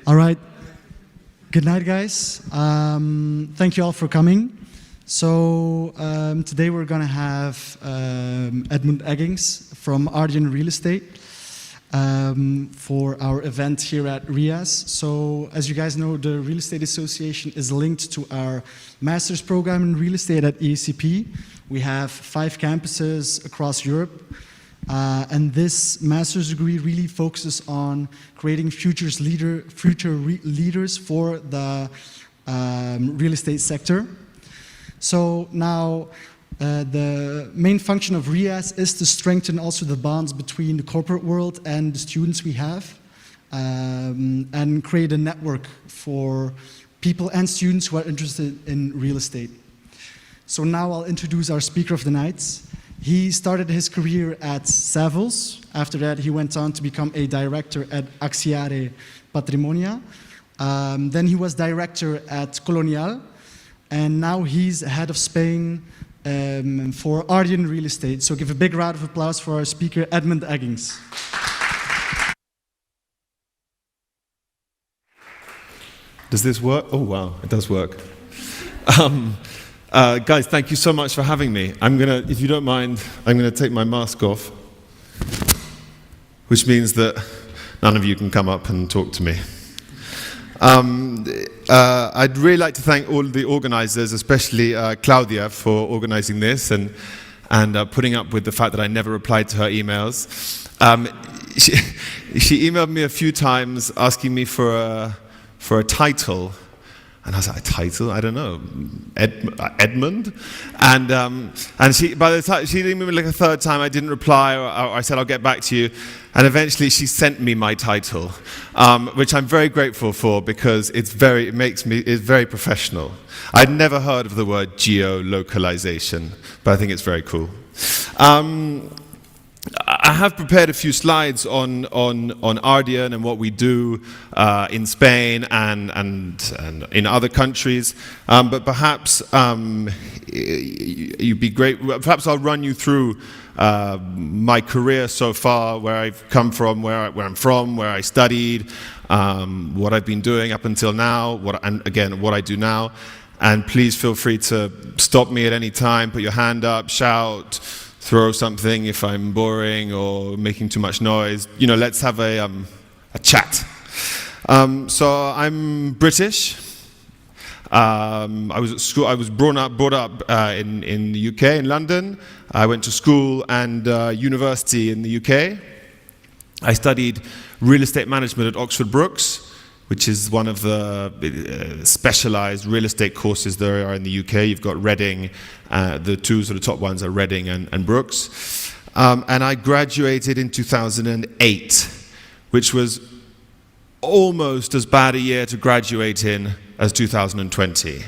All right. Good night, guys. Thank you all for coming. So today we're going to have Edmund Eggins from Ardian Real Estate for our event here at RIAS. So as you guys know, the Real Estate Association is linked to our master's program in real estate at EACP. We have 5 campuses across Europe. And this master's degree really focuses on creating future leaders for the real estate sector. So now the main function of RIAS is to strengthen also the bonds between the corporate world and the students we have, and create a network for people and students who are interested in real estate. So now I'll introduce our speaker of the night. He started his career at Savills. After that, he went on to become a director at Axiare Patrimonia. Then he was director at Colonial. And now he's head of Spain for Ardian Real Estate. So give a big round of applause for our speaker, Edmund Eggins. Does this work? Oh, wow, it does work. Guys, thank you so much for having me. If you don't mind, I'm gonna take my mask off, which means that none of you can come up and talk to me. I'd really like to thank all the organizers, especially Claudia, for organizing this and putting up with the fact that I never replied to her emails. She emailed me a few times asking me for a title. And I was like, a title? I don't know, Edmund? And she, by the time, she emailed me like a third time, I didn't reply, or I said, I'll get back to you. And eventually she sent me my title, which I'm very grateful for because it's very professional. I'd never heard of the word geolocalization, but I think it's very cool. I have prepared a few slides on Ardian and what we do in Spain and in other countries, but perhaps you'd be great. Perhaps I'll run you through my career so far, where I've come from, where I'm from, where I studied, what I've been doing up until now, what I do now. And please feel free to stop me at any time, put your hand up, shout, throw something if I'm boring or making too much noise. You know, let's have a chat. So I'm British. I was at school. I was brought up in the UK, in London. I went to school and university in the UK. I studied real estate management at Oxford Brookes, which is one of the specialized real estate courses there are in the UK. You've got Reading, the two sort of top ones are Reading and Brookes. And I graduated in 2008, which was almost as bad a year to graduate in as 2020.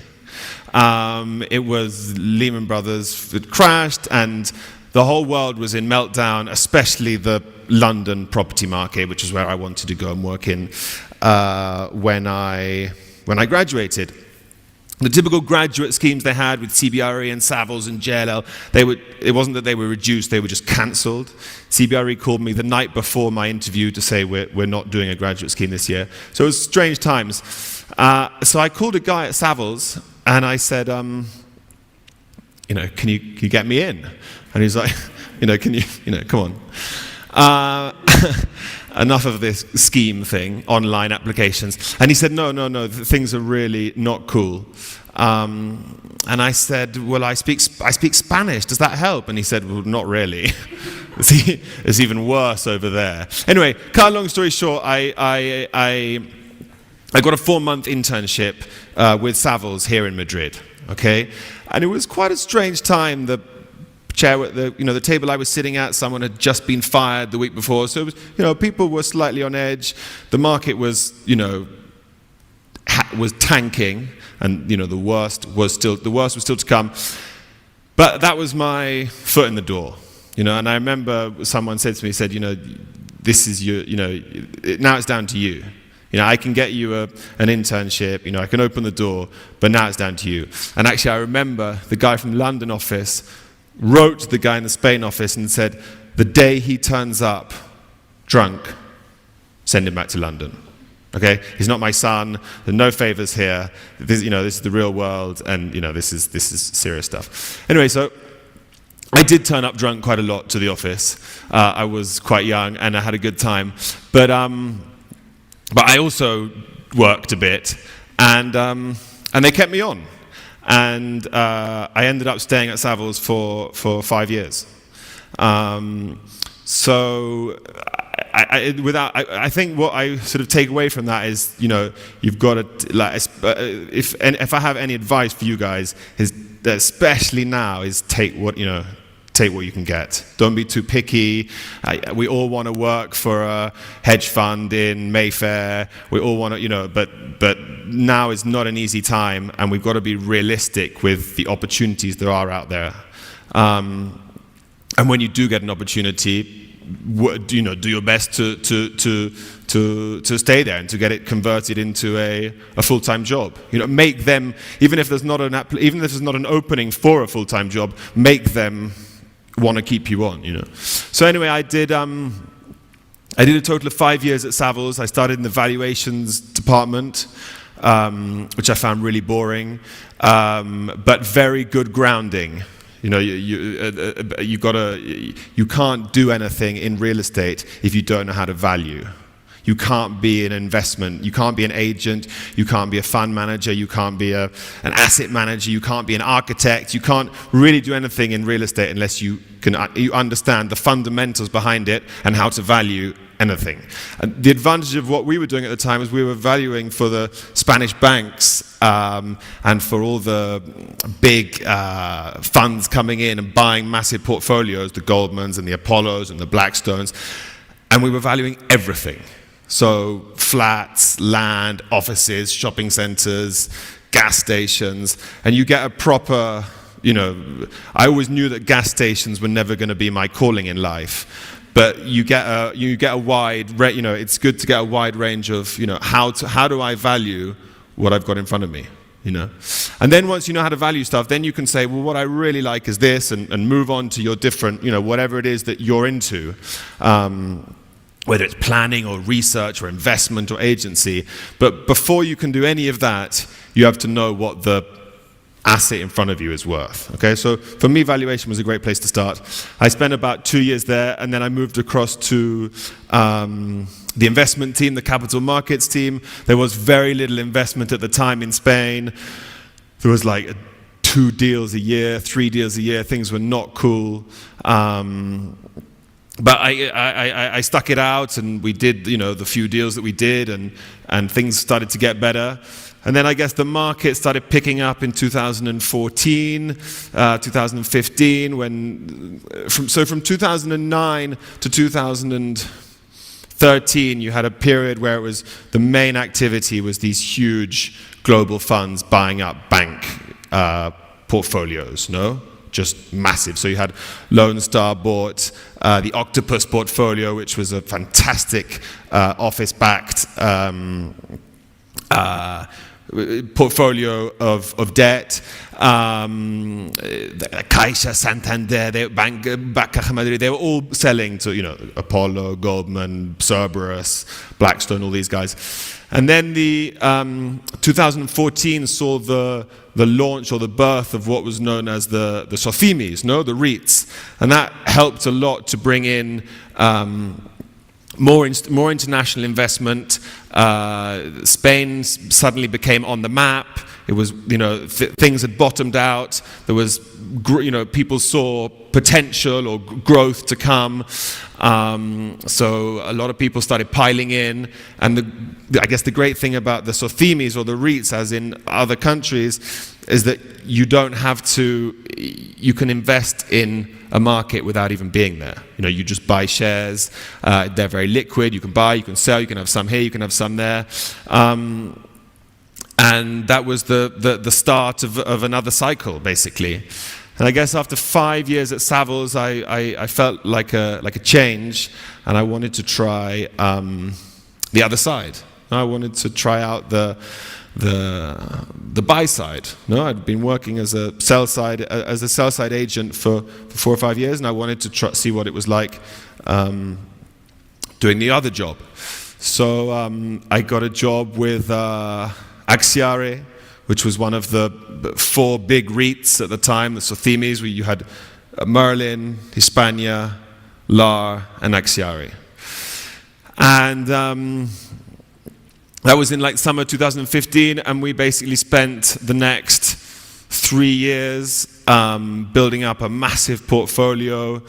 It was Lehman Brothers had crashed and the whole world was in meltdown, especially the London property market, which is where I wanted to go and work in when I graduated. The typical graduate schemes they had with CBRE and Savills and JLL, it wasn't that they were reduced, they were just cancelled. CBRE called me the night before my interview to say we're not doing a graduate scheme this year. So it was strange times. So I called a guy at Savills and I said, can you get me in? And he's like, come on. Enough of this scheme thing, online applications. And he said, no, things are really not cool. And I said, well, I speak Spanish, does that help? And he said, well, not really. It's even worse over there. Anyway, cut a long story short, I got a 4-month internship with Savills here in Madrid, okay? And it was quite a strange time. The chair, the table I was sitting at, someone had just been fired the week before, so it was, people were slightly on edge. The market was, was tanking, and the worst was still to come. But that was my foot in the door, And I remember someone said to me, this is your, now it's down to you. I can get you an internship, I can open the door, but now it's down to you. And actually, I remember the guy from the London office wrote to the guy in the Spain office and said, the day he turns up drunk, send him back to London. Okay, he's not my son. There are no favors here. This is the real world, and this is serious stuff. Anyway, so I did turn up drunk quite a lot to the office. I was quite young, and I had a good time. But I also worked a bit, and they kept me on, and I ended up staying at Savills for 5 years. So I think what I sort of take away from that is, you've got to, if I have any advice for you guys, is that especially now, is take what you can get. Don't be too picky. We all want to work for a hedge fund in Mayfair. We all want to, but now is not an easy time, and we've got to be realistic with the opportunities there are out there. And when you do get an opportunity, do your best to stay there and to get it converted into a full-time job. Make them, even if there's not an opening for a full-time job, make them want to keep you on. So anyway, I did a total of 5 years at Savills. I started in the valuations department, which I found really boring, but very good grounding. You can't do anything in real estate if you don't know how to value. You can't be an investment. You can't be an agent. You can't be a fund manager. You can't be an asset manager. You can't be an architect. You can't really do anything in real estate unless you understand the fundamentals behind it and how to value anything. And the advantage of what we were doing at the time is we were valuing for the Spanish banks and for all the big funds coming in and buying massive portfolios, the Goldmans and the Apollos and the Blackstones, and we were valuing everything. So flats, land, offices, shopping centers, gas stations, and you get a proper, I always knew that gas stations were never going to be my calling in life. But you get a wide, it's good to get a wide range of, how do I value what I've got in front of me, And then once you know how to value stuff, then you can say, well, what I really like is this, and move on to your different, whatever it is that you're into, whether it's planning or research or investment or agency. But before you can do any of that, you have to know what the asset in front of you is worth. Okay, so for me, valuation was a great place to start. I spent about 2 years there, and then I moved across to the investment team, the capital markets team. There was very little investment at the time in Spain. There was like 2 deals a year, 3 deals a year. Things were not cool. But I stuck it out, and we did, the few deals that we did, and things started to get better. And then I guess the market started picking up in 2014, 2015, from 2009 to 2013, you had a period where it was, the main activity was these huge global funds buying up bank portfolios, just massive. So you had Lone Star bought the Octopus portfolio, which was a fantastic office-backed portfolio of debt. Caixa, Santander, Banca Madrid, they were all selling to, Apollo, Goldman, Cerberus, Blackstone, all these guys. And then the 2014 saw the launch or the birth of what was known as the SOCIMIs, the REITs. And that helped a lot to bring in more international investment. Spain suddenly became on the map. It was, things had bottomed out. There was, people saw potential or growth to come. So a lot of people started piling in. And I guess the great thing about the SOCIMIs or the REITs, as in other countries, is that you don't have to, you can invest in a market without even being there. You just buy shares. They're very liquid. You can buy, you can sell, you can have some here, you can have some there. And that was the start of another cycle, basically. And I guess after 5 years at Savills, I felt like a change, and I wanted to try the other side. I wanted to try out the buy side. I'd been working as a sell side agent for 4 or 5 years, and I wanted to see what it was like doing the other job. So I got a job with Axiare, which was one of the 4 big REITs at the time, the Sothemes, where you had Merlin, Hispania, LAR, and Axiare. And that was in like summer 2015, and we basically spent the next 3 years building up a massive portfolio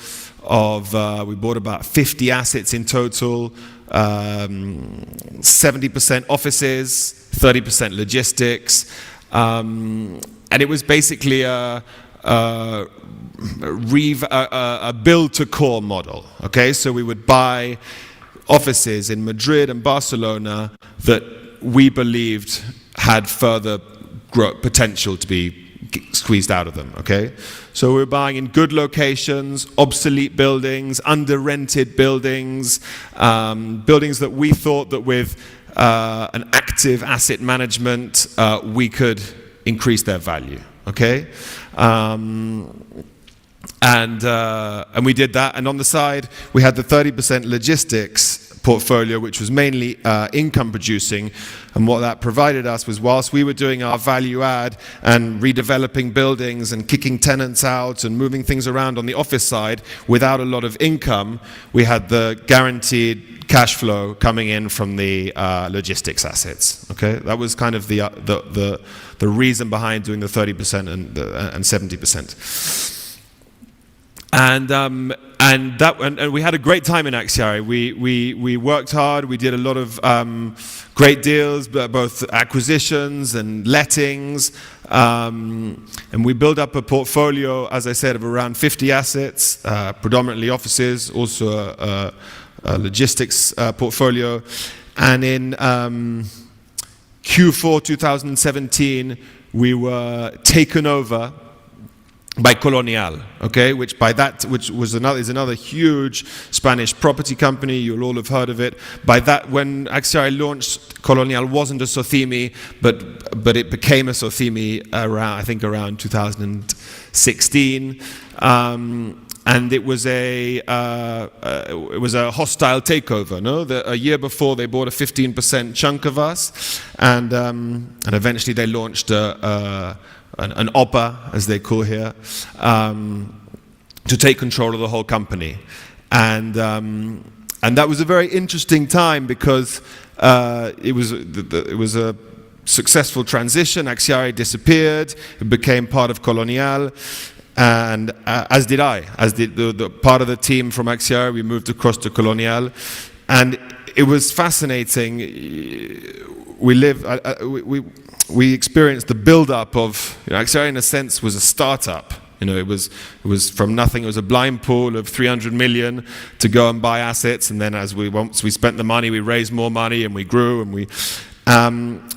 of, we bought about 50 assets in total, 70% offices, 30% logistics, and it was basically a build-to-core model. Okay, so we would buy offices in Madrid and Barcelona that we believed had further growth potential to be squeezed out of them. Okay, so we're buying in good locations, obsolete buildings, under-rented buildings, buildings that we thought that with an active asset management we could increase their value. Okay, and we did that. And on the side, we had the 30% logistics portfolio, which was mainly income producing. And what that provided us was, whilst we were doing our value add and redeveloping buildings and kicking tenants out and moving things around on the office side without a lot of income, we had the guaranteed cash flow coming in from the logistics assets. Okay, that was kind of the reason behind doing the 30% and 70%. And we had a great time in Axiare. We worked hard. We did a lot of great deals, both acquisitions and lettings, and we built up a portfolio, as I said, of around 50 assets, predominantly offices, also a logistics portfolio. And in Q4 2017, we were taken over by Colonial, okay, which is another huge Spanish property company. You'll all have heard of it. By that, when Axiare launched, Colonial wasn't a Sotheme, but it became a Sotheme around 2016, and it was a hostile takeover. No, a year before they bought a 15% chunk of us, and eventually they launched an OPA, as they call here, to take control of the whole company. And that was a very interesting time because it was a successful transition. Axiare disappeared, it became part of Colonial, and as did I. As did the part of the team from Axiare. We moved across to Colonial, and it was fascinating. We experienced the build-up of, Axiare in a sense was a startup. It was from nothing. It was a blind pool of 300 million to go and buy assets, and then once we spent the money, we raised more money and we grew, and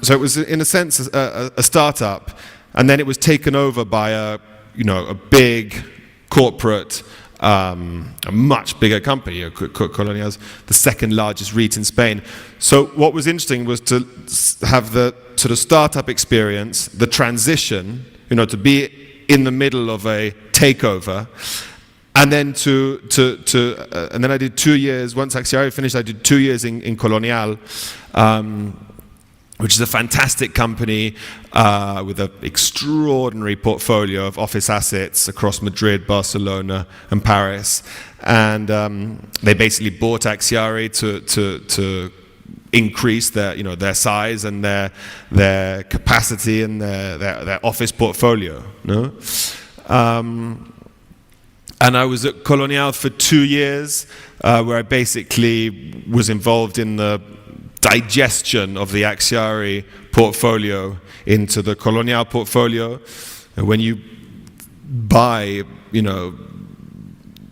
so it was in a sense a startup, and then it was taken over by a big corporate, a much bigger company. Colonial's the second largest REIT in Spain. So what was interesting was to have the sort of startup experience, the transition, to be in the middle of a takeover, and then and then I did 2 years. Once Axiare finished, I did 2 years in Colonial, which is a fantastic company with an extraordinary portfolio of office assets across Madrid, Barcelona, and Paris. And they basically bought Axiare to increase their size and their capacity and their office portfolio. No? And I was at Colonial for 2 years, where I basically was involved in the digestion of the Axiare portfolio into the Colonial portfolio. And when you buy,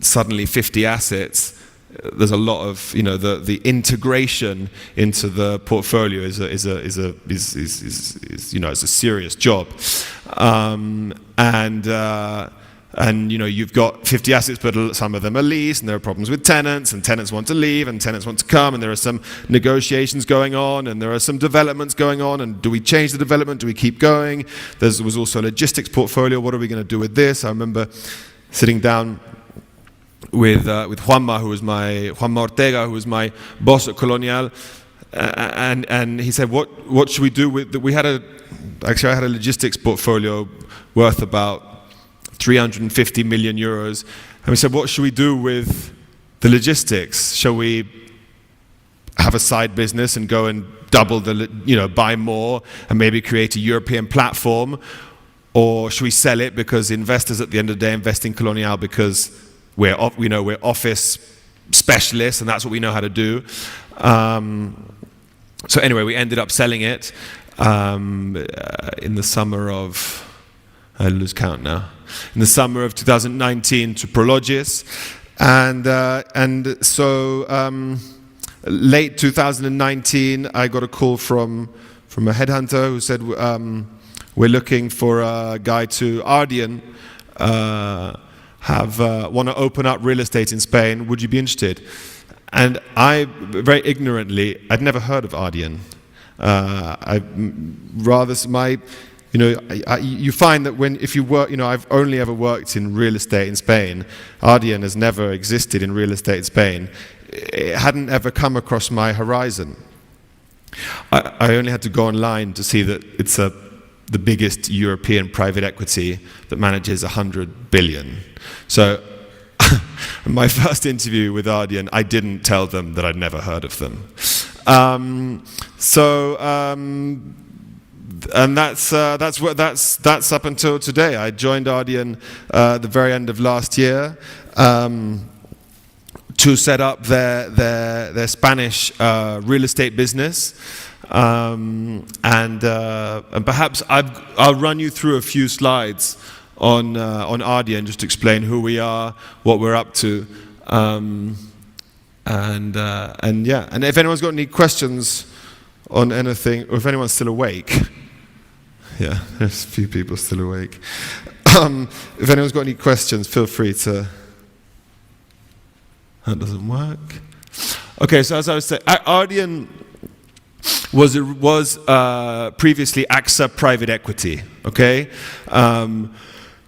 suddenly 50 assets, there's a lot of, the integration into the portfolio is a serious job. And you've got 50 assets, but some of them are leased, and there are problems with tenants, and tenants want to leave, and tenants want to come, and there are some negotiations going on, and there are some developments going on, and do we change the development? Do we keep going? There was also a logistics portfolio. What are we going to do with this? I remember sitting down with Juanma Ortega, who was my boss at Colonial, and he said, what should we do with? I had a logistics portfolio worth about 350 million euros, and we said, what should we do with the logistics? Shall we have a side business and go and double buy more and maybe create a European platform? Or should we sell it because investors at the end of the day invest in Colonial because we're office specialists and that's what we know how to do. So anyway, we ended up selling it in the summer of, I lose count now, in the summer of 2019 to Prologis. And so late 2019, I got a call from a headhunter who said, we're looking for a guy to Ardian, want to open up real estate in Spain. Would you be interested? And I, very ignorantly, I'd never heard of Ardian. You find that if you work, I've only ever worked in real estate in Spain. Ardian has never existed in real estate in Spain. It hadn't ever come across my horizon. I only had to go online to see that it's the biggest European private equity that manages 100 billion. So my first interview with Ardian, I didn't tell them that I'd never heard of them. And that's up until today. I joined Ardian at the very end of last year to set up their Spanish real estate business. And perhaps I'll run you through a few slides on Ardian just to explain who we are, what we're up to, and if anyone's got any questions on anything, or if anyone's still awake, yeah, there's a few people still awake. If anyone's got any questions, feel free to. That doesn't work. Okay, so as I was saying, Ardian was previously AXA Private Equity, okay?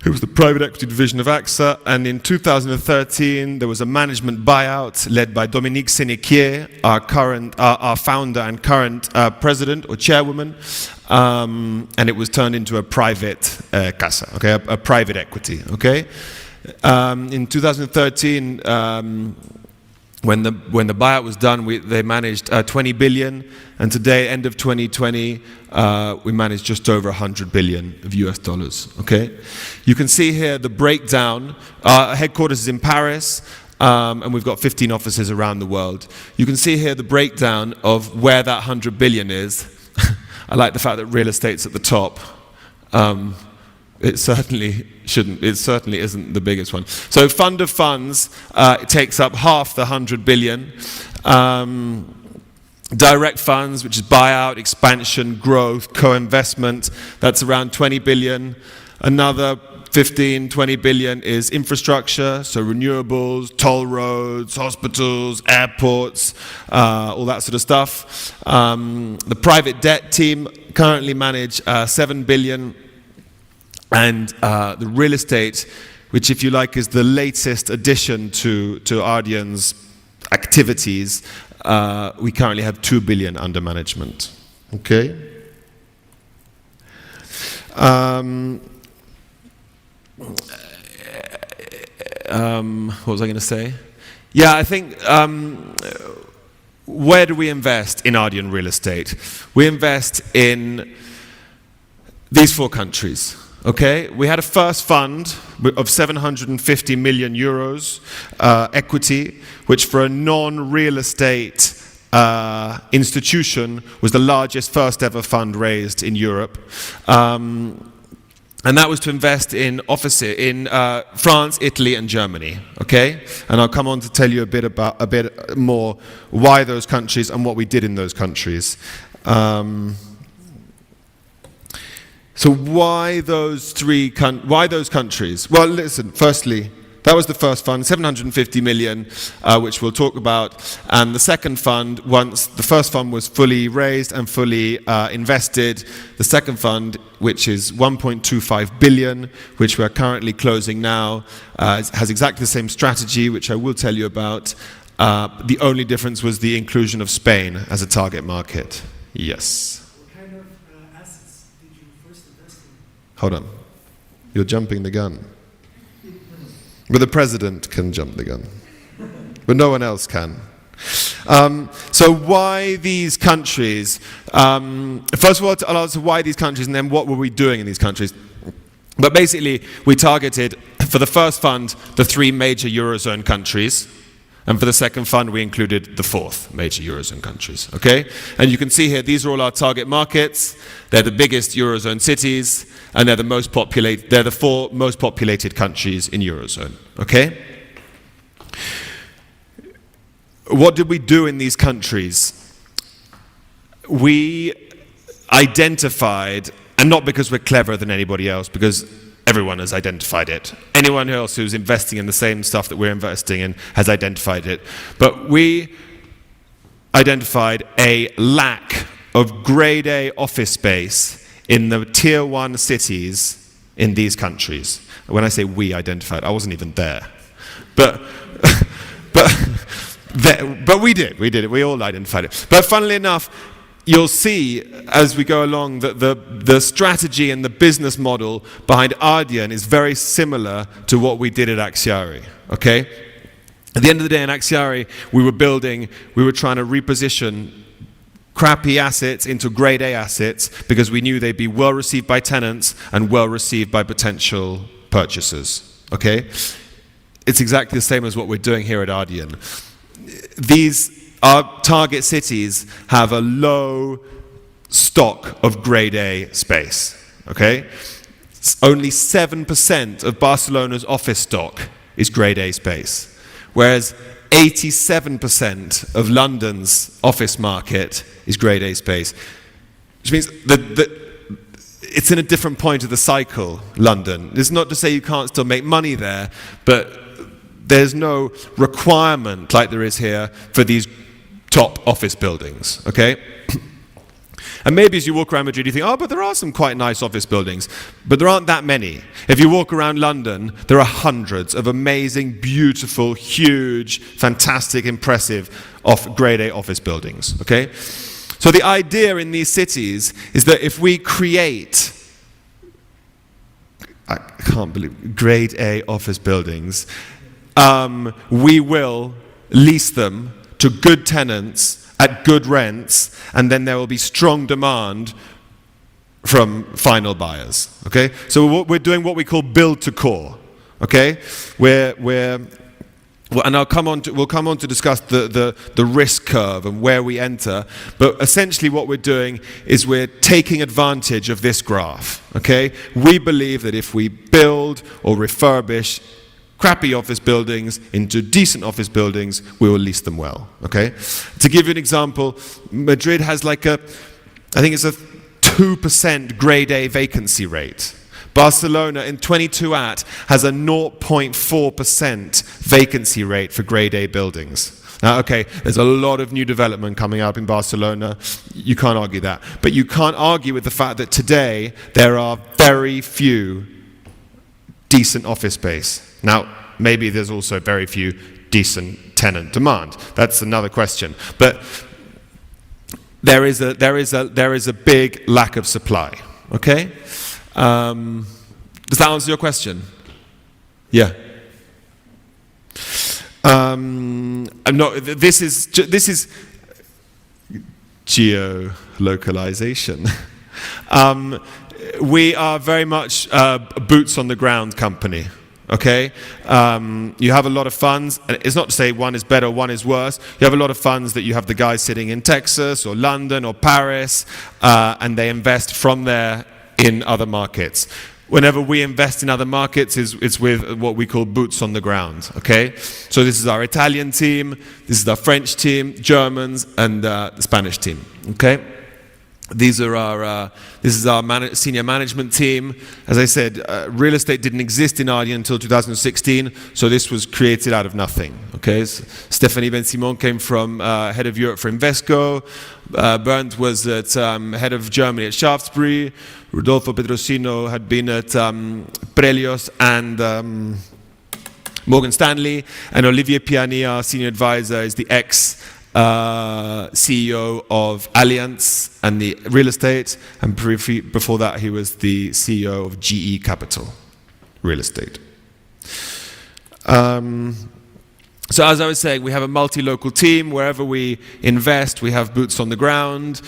It was the private equity division of AXA, and in 2013 there was a management buyout led by Dominique Sénéquier, our founder and current president or chairwoman, and it was turned into a private casa, okay, a private equity, okay? In 2013, when the buyout was done, they managed 20 billion, and today, end of 2020, we managed just over 100 billion of US dollars. Okay, you can see here the breakdown. Our headquarters is in Paris, and we've got 15 offices around the world. You can see here the breakdown of where that 100 billion is. I like the fact that real estate's at the top. It certainly shouldn't. It certainly isn't the biggest one. So fund of funds, it takes up half the 100 billion. Direct funds, which is buyout, expansion, growth, co-investment, that's around 20 billion. Another 15, 20 billion is infrastructure, so renewables, toll roads, hospitals, airports, all that sort of stuff. The private debt team currently manage 7 billion. And the real estate, which if you like is the latest addition to Ardian's activities, we currently have 2 billion under management. Okay? What was I going to say? Yeah, I think, where do we invest in Ardian Real Estate? We invest in these 4 countries. Okay, we had a first fund of 750 million euros equity, which for a non-real estate institution was the largest first ever fund raised in Europe. And that was to invest in offices in France, Italy, and Germany. Okay, and I'll come on to tell you a bit more why those countries and what we did in those countries. So why those countries? Well, listen, firstly, that was the first fund, 750 million, which we'll talk about. And the second fund, once the first fund was fully raised and fully invested, the second fund, which is 1.25 billion, which we're currently closing now, has exactly the same strategy, which I will tell you about. The only difference was the inclusion of Spain as a target market. Yes. What kind of assets did you first invest in? Hold on. You're jumping the gun. But the president can jump the gun. But no one else can. So why these countries? First of all, I'll answer why these countries, and then what were we doing in these countries. But basically, we targeted, for the first fund, the 3 major Eurozone countries. And for the second fund, we included the 4th major Eurozone countries, okay? And you can see here, these are all our target markets. They're the biggest Eurozone cities, and they're the 4 most populated countries in Eurozone, okay? What did we do in these countries? We identified, and not because we're cleverer than anybody else, because everyone has identified it. Anyone else who's investing in the same stuff that we're investing in has identified it. But we identified a lack of grade A office space in the tier 1 cities in these countries. When I say we identified, I wasn't even there. But we did it, we all identified it. But funnily enough, you'll see as we go along that the strategy and the business model behind Ardian is very similar to what we did at Axiari, okay? At the end of the day in Axiari, we were trying to reposition crappy assets into grade A assets because we knew they'd be well received by tenants and well received by potential purchasers, okay? It's exactly the same as what we're doing here at Ardian. Our target cities have a low stock of grade A space, okay? Only 7% of Barcelona's office stock is grade A space, whereas 87% of London's office market is grade A space, which means that it's in a different point of the cycle, London. It's not to say you can't still make money there, but there's no requirement like there is here for these top office buildings, okay? And maybe as you walk around Madrid you think, oh, but there are some quite nice office buildings, but there aren't that many. If you walk around London, there are hundreds of amazing, beautiful, huge, fantastic, impressive grade A office buildings, okay? So the idea in these cities is that if we create, I can't believe, grade A office buildings, we will lease them to good tenants at good rents, and then there will be strong demand from final buyers, okay? So we're doing what we call build to core, okay? And we'll come on to discuss the risk curve and where we enter, but essentially what we're doing is we're taking advantage of this graph, okay? We believe that if we build or refurbish crappy office buildings into decent office buildings, we will lease them well, okay? To give you an example, Madrid has I think it's a 2% grade A vacancy rate. Barcelona in 22@ has a 0.4% vacancy rate for grade A buildings. Now, okay, there's a lot of new development coming up in Barcelona. You can't argue that. But you can't argue with the fact that today there are very few decent office space. Now, maybe there's also very few decent tenant demand. That's another question. But there is a big lack of supply. Okay? Does that answer your question? Yeah. This is geolocalization. We are very much a boots on the ground company. Okay, you have a lot of funds, and it's not to say one is better, one is worse. You have a lot of funds that you have the guys sitting in Texas or London or Paris, and they invest from there in other markets. Whenever we invest in other markets, it's with what we call boots on the ground, okay? So this is our Italian team, this is our French team, Germans, and the Spanish team, okay? This is our senior management team. As I said, real estate didn't exist in Ardian until 2016, so this was created out of nothing. Okay, so Stéphanie Ben-Simon came from head of Europe for Invesco. Bernd was head of Germany at Shaftesbury. Rodolfo Pedrosino had been at Prelios and Morgan Stanley, and Olivier Piani, our senior advisor, is the ex-CEO of Allianz and the real estate, and before that he was the CEO of GE Capital Real Estate. So as I was saying, we have a multi-local team. Wherever we invest, we have boots on the ground.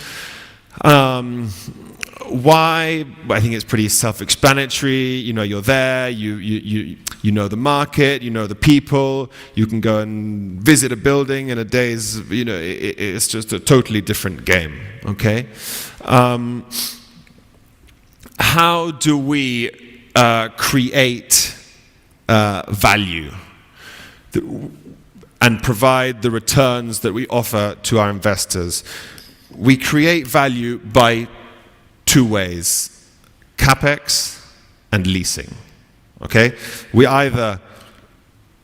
Why? I think it's pretty self-explanatory. You know, you're there, you know the market, you know the people, you can go and visit a building in a day's, you know, it's just a totally different game, okay? How do we create value and provide the returns that we offer to our investors? We create value by two ways: Capex and leasing. Okay? We either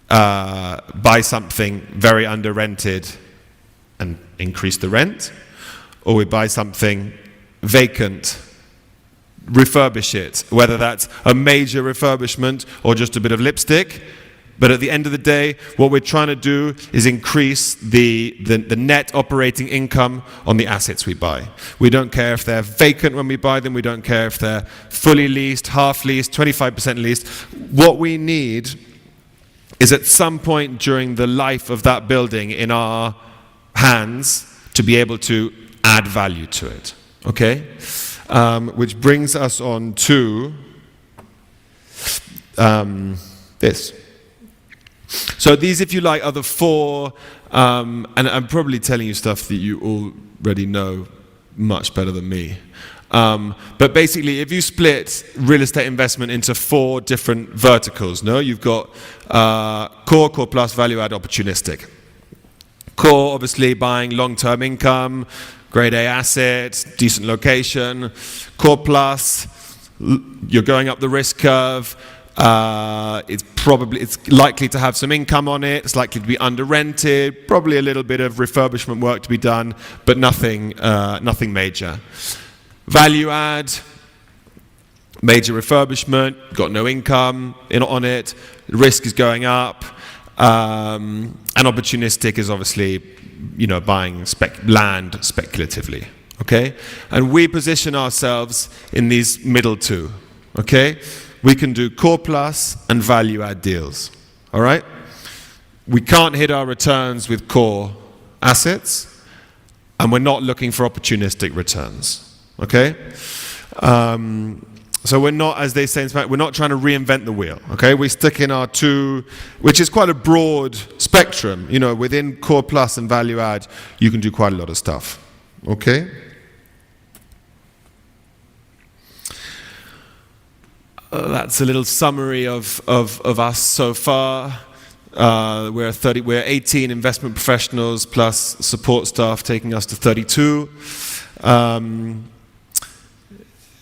buy something very under-rented and increase the rent, or we buy something vacant, refurbish it, whether that's a major refurbishment or just a bit of lipstick. But at the end of the day, what we're trying to do is increase the net operating income on the assets we buy. We don't care if they're vacant when we buy them. We don't care if they're fully leased, half leased, 25% leased. What we need is at some point during the life of that building in our hands to be able to add value to it. Okay? Which brings us on to this. So these, if you like, are the four, and I'm probably telling you stuff that you already know much better than me. But basically, if you split real estate investment into four different verticals, no? You've got core, core plus, value add, opportunistic. Core, obviously, buying long-term income, grade A asset, decent location. Core plus, you're going up the risk curve. It's likely to have some income on it. It's likely to be under rented. Probably a little bit of refurbishment work to be done, but nothing major. Value add, major refurbishment, got no income on it. Risk is going up, and opportunistic is obviously, you know, buying land speculatively. Okay, and we position ourselves in these middle two. Okay. We can do core plus and value add deals, all right? We can't hit our returns with core assets, and we're not looking for opportunistic returns, okay? So we're not, as they say in Spanish, we're not trying to reinvent the wheel, okay? We stick in our two, which is quite a broad spectrum. You know, within core plus and value add, you can do quite a lot of stuff, okay? That's a little summary of us so far. We're 18 investment professionals plus support staff, taking us to 32.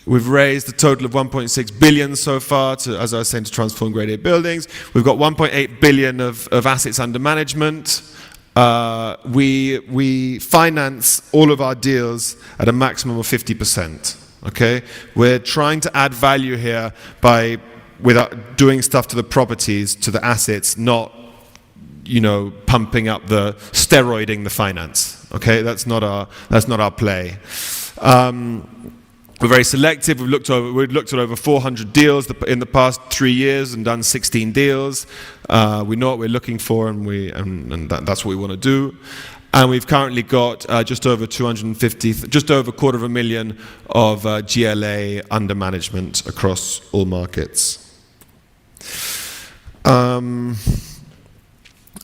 We've raised a total of 1.6 billion so far, as I was saying, to transform grade A buildings. We've got 1.8 billion of assets under management. We finance all of our deals at a maximum of 50%. Okay, we're trying to add value here without doing stuff to the properties, to the assets, not, you know, pumping up steroiding the finance. Okay, that's not our play. We're very selective. We've looked at over 400 deals in the past 3 years and done 16 deals. We know what we're looking for, and that's what we want to do. And we've currently got just over 250, just over $250,000 of GLA under management across all markets. I'm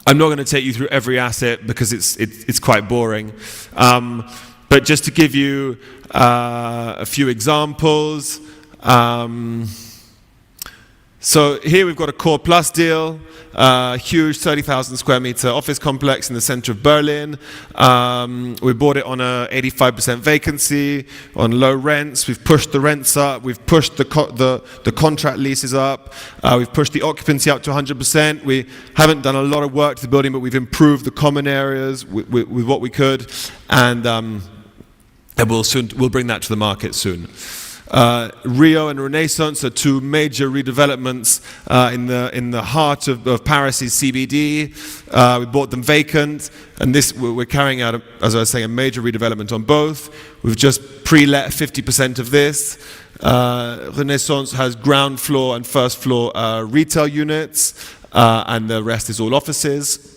not going to take you through every asset because it's quite boring. But just to give you a few examples. So here we've got a core plus deal, huge 30,000 square meter office complex in the center of Berlin. We bought it on a 85% vacancy, on low rents. We've pushed the rents up. We've pushed the contract leases up. We've pushed the occupancy up to 100%. We haven't done a lot of work to the building, but we've improved the common areas with what we could, and we'll bring that to the market soon. Rio and Renaissance are two major redevelopments in the heart of Paris' CBD. We bought them vacant, and we're carrying out, as I was saying, a major redevelopment on both. We've just pre-let 50% of this. Renaissance has ground floor and first floor retail units, and the rest is all offices.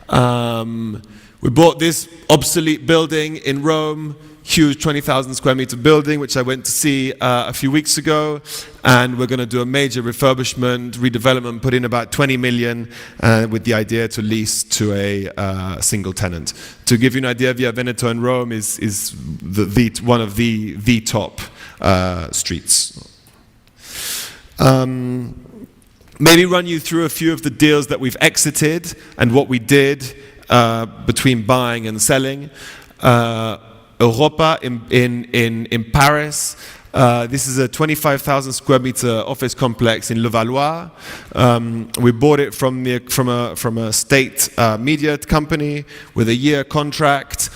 We bought this obsolete building in Rome, huge 20,000 square meter building, which I went to see a few weeks ago, and we're going to do a major refurbishment, redevelopment, put in about 20 million with the idea to lease to a single tenant. To give you an idea, Via Veneto in Rome is one of the top streets. Maybe run you through a few of the deals that we've exited and what we did between buying and selling. Europa in Paris. This is a 25,000 square meter office complex in Levallois. We bought it from a state media company with a year contract.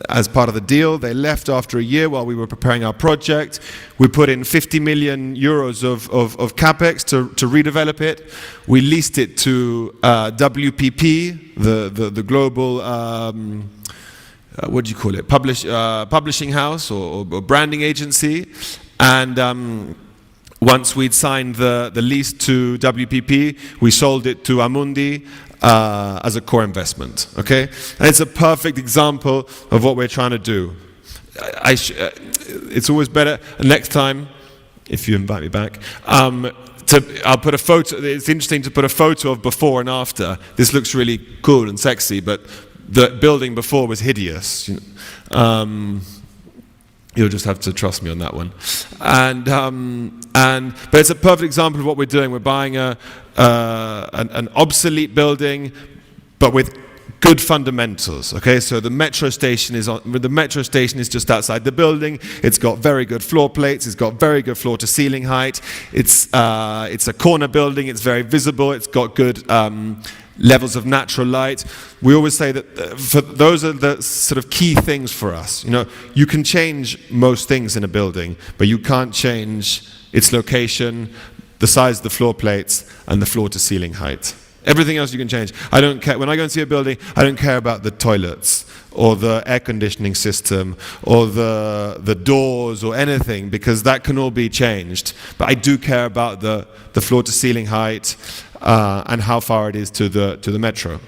As part of the deal, they left after a year while we were preparing our project. We put in 50 million euros of Capex to redevelop it. We leased it to WPP, the global what do you call it? Publishing house or branding agency. And once we'd signed the lease to WPP, we sold it to Amundi as a core investment. Okay, and it's a perfect example of what we're trying to do. It's always better next time, if you invite me back. I'll put a photo. It's interesting to put a photo of before and after. This looks really cool and sexy, but the building before was hideous. You'll just have to trust me on that one. But it's a perfect example of what we're doing. We're buying an obsolete building, but with good fundamentals. Okay, so the metro station is just outside the building. It's got very good floor plates. It's got very good floor to ceiling height. It's a corner building. It's very visible. It's got good levels of natural light. We always say that those are the sort of key things for us. You can change most things in a building, but you can't change its location, the size of the floor plates, and the floor to ceiling height. Everything else you can change. I don't care. When I go and see a building, I don't care about the toilets or the air conditioning system or the doors or anything, because that can all be changed. But I do care about the floor to ceiling height and how far it is to the metro.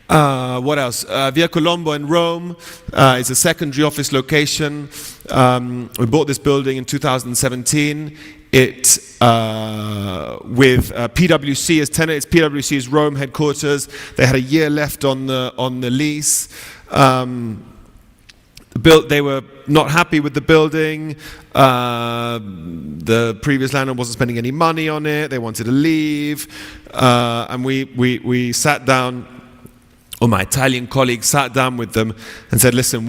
What else? Via Colombo in Rome is a secondary office location. We bought this building in 2017. It with PwC as tenant. It's PwC's Rome headquarters. They had a year left on the lease. They were not happy with the building. The previous landlord wasn't spending any money on it. They wanted to leave, and we sat down, or my Italian colleague sat down with them and said, "Listen,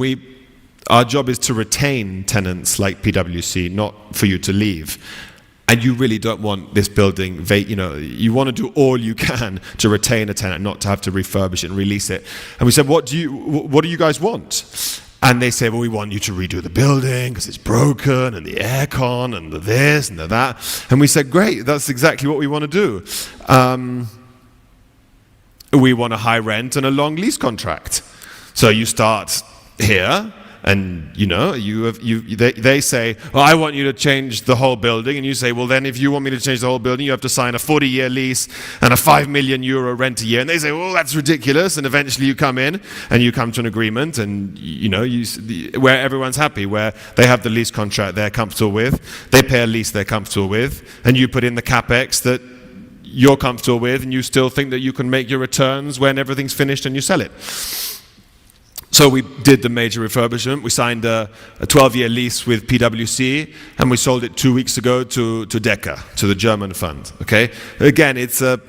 our job is to retain tenants like PwC, not for you to leave. And you really don't want this building you want to do all you can to retain a tenant, not to have to refurbish it and release it." And we said, what do you guys want? And they say, "Well, we want you to redo the building because it's broken, and the aircon, and the this and the that." And we said, "Great, that's exactly what we want to do. We want a high rent and a long lease contract. So you start here, and they say, 'Well, I want you to change the whole building,' and you say, 'Well, then if you want me to change the whole building, you have to sign a 40-year lease and a 5 million euro rent a year.' And they say, 'Well, that's ridiculous.' And eventually you come in and you come to an agreement, and where everyone's happy, where they have the lease contract they're comfortable with, they pay a lease they're comfortable with, and you put in the Capex that you're comfortable with, and you still think that you can make your returns when everything's finished and you sell it." So we did the major refurbishment. We signed a 12-year lease with PwC, and we sold it 2 weeks ago to Deca, to the German fund. Okay. Again, it's a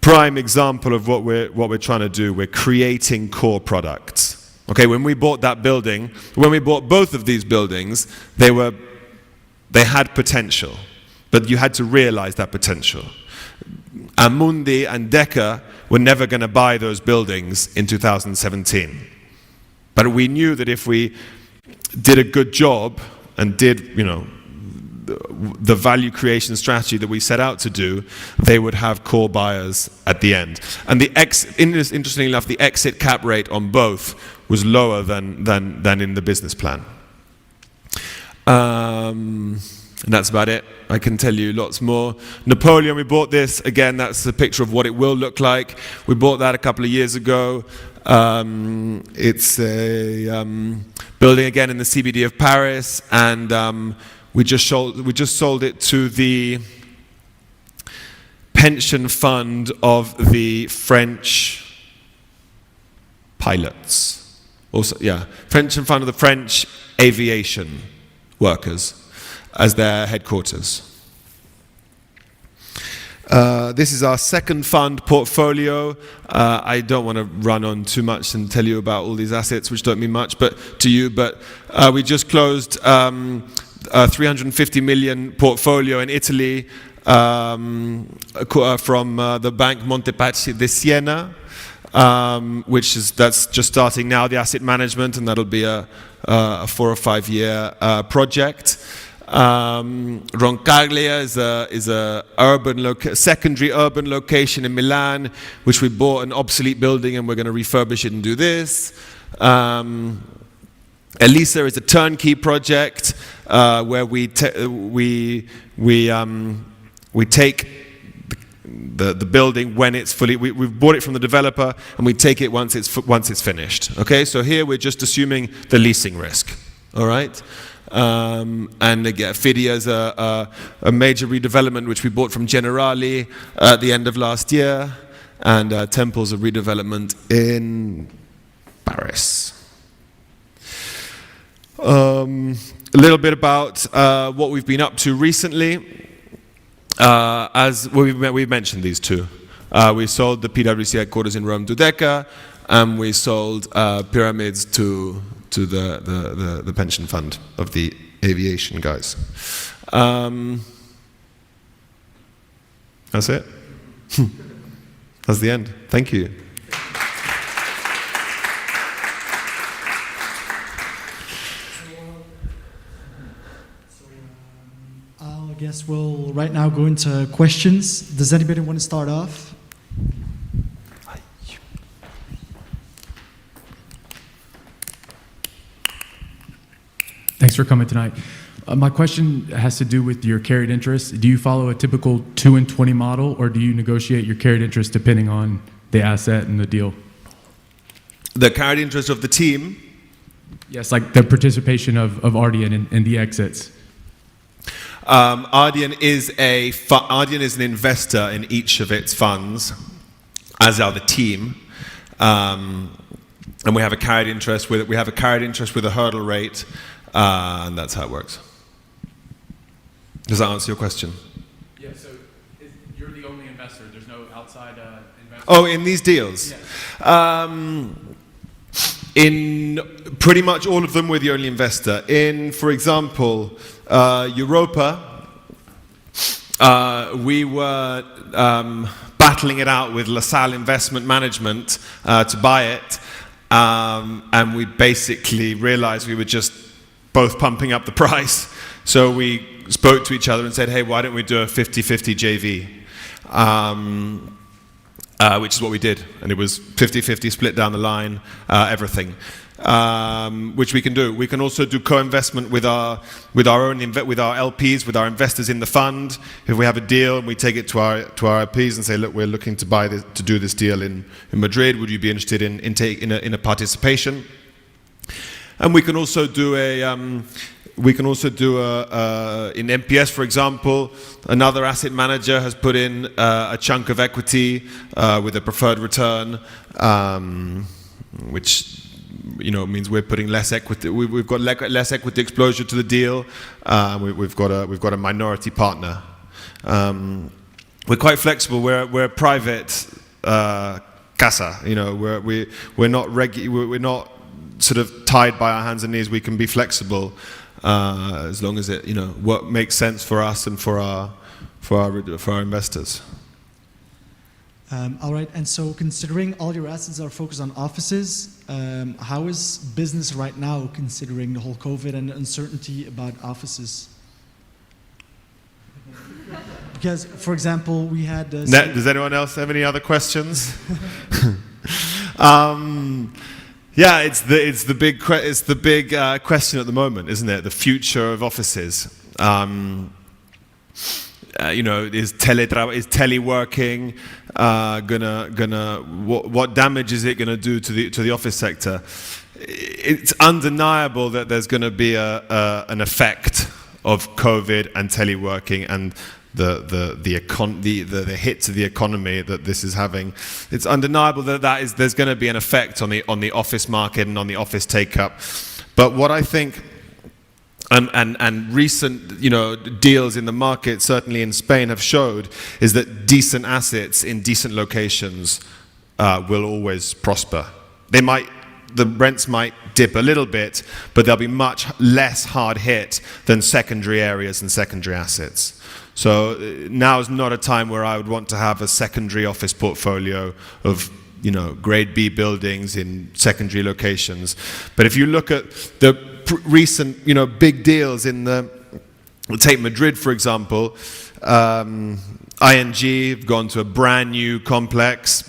prime example of what we're trying to do. We're creating core products. Okay. When we bought that building, when we bought both of these buildings, they had potential, but you had to realize that potential. Amundi and Deca were never going to buy those buildings in 2017. But we knew that if we did a good job and did, the value creation strategy that we set out to do, they would have core buyers at the end. And interestingly enough, the exit cap rate on both was lower than in the business plan. And that's about it. I can tell you lots more. Napoleon, we bought this. Again, that's a picture of what it will look like. We bought that a couple of years ago. It's a building again in the CBD of Paris, and we just sold it to the pension fund of the French pilots. Also, pension fund of the French aviation workers as their headquarters. This is our second fund portfolio. I don't want to run on too much and tell you about all these assets, which don't mean much to you, but we just closed a 350 million portfolio in Italy from the bank Montepaschi di Siena, that's just starting now, the asset management, and that'll be a 4 or 5 year project. Roncaglia is a secondary urban location in Milan, which we bought an obsolete building and we're going to refurbish it and do this. Elisa is a turnkey project where we take the building when it's fully. We've bought it from the developer and we take it once it's finished. Okay, so here we're just assuming the leasing risk. All right. And again, Fidia is a major redevelopment which we bought from Generali at the end of last year, and Temple's a redevelopment in Paris. A little bit about what we've been up to recently. We've mentioned these two. We sold the PwC headquarters in Rome to Deca, and we sold Pyramids to the pension fund of the aviation guys. That's it. That's the end. Thank you. I guess we'll right now go into questions. Does anybody want to start off? Thanks for coming tonight. My question has to do with your carried interest. Do you follow a typical 2 and 20 model, or do you negotiate your carried interest depending on the asset and the deal? The carried interest of the team? Yes, like the participation of Ardian in the exits. Ardian is an investor in each of its funds, as are the team. And we have a carried interest with a hurdle rate. And that's how it works. Does that answer your question? Yeah, so you're the only investor. There's no outside investor? Oh, in these deals? Yes. In pretty much all of them, we're the only investor. In, for example, Europa, we were battling it out with LaSalle Investment Management to buy it. And we basically realized we were just both pumping up the price. So we spoke to each other and said, hey, why don't we do a 50-50 JV? Which is what we did. And it was 50-50 split down the line, everything. Which we can do. We can also do co-investment with our LPs, with our investors in the fund. If we have a deal and we take it to our LPs and say, look, we're looking to buy this, to do this deal in Madrid. Would you be interested in a participation? And we can also do in MPS, for example, another asset manager has put in a chunk of equity with a preferred return, which means we're putting less equity. We've got less equity exposure to the deal. We've got a minority partner. We're quite flexible. We're a private casa. We're not sort of tied by our hands and knees. We can be flexible as long as it what makes sense for us and for our investors. All right, and so considering all your assets are focused on offices, how is business right now considering the whole COVID and the uncertainty about offices? Because, for example, we had... Does anyone else have any other questions? Yeah, it's the big question at the moment, isn't it? The future of offices. Is teleworking what damage is it gonna do to the office sector? It's undeniable that there's gonna be an effect of COVID and teleworking and the hit to the economy that this is having. It's undeniable that there's going to be an effect on the office market and on the office take-up. But what I think, and recent deals in the market, certainly in Spain, have showed is that decent assets in decent locations will always prosper. The rents might dip a little bit, but they'll be much less hard hit than secondary areas and secondary assets. So now is not a time where I would want to have a secondary office portfolio of grade B buildings in secondary locations. But if you look at the recent big deals take Madrid for example, ING have gone to a brand new complex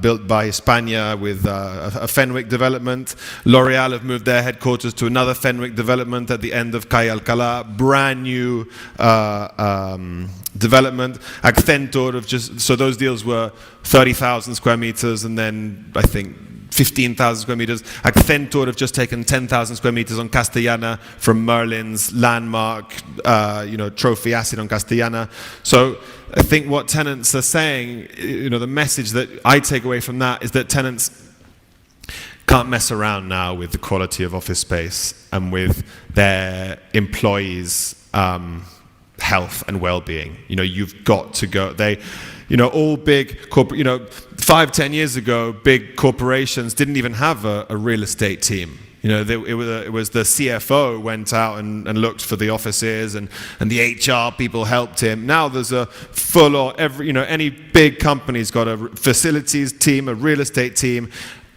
built by Hispania with a Fenwick development. L'Oreal have moved their headquarters to another Fenwick development at the end of Calle Alcalá, brand new development. Accenture so those deals were 30,000 square meters and then I think 15,000 square meters. Accenture have just taken 10,000 square meters on Castellana from Merlin's landmark, trophy asset on Castellana. So I think what tenants are saying, the message that I take away from that is that tenants can't mess around now with the quality of office space and with their employees' health and well-being. You've got to go. All big corporate, 5-10 years ago, big corporations didn't even have a real estate team. It was the CFO went out and looked for the offices, and the HR people helped him. Now there's a any big company's got a facilities team, a real estate team,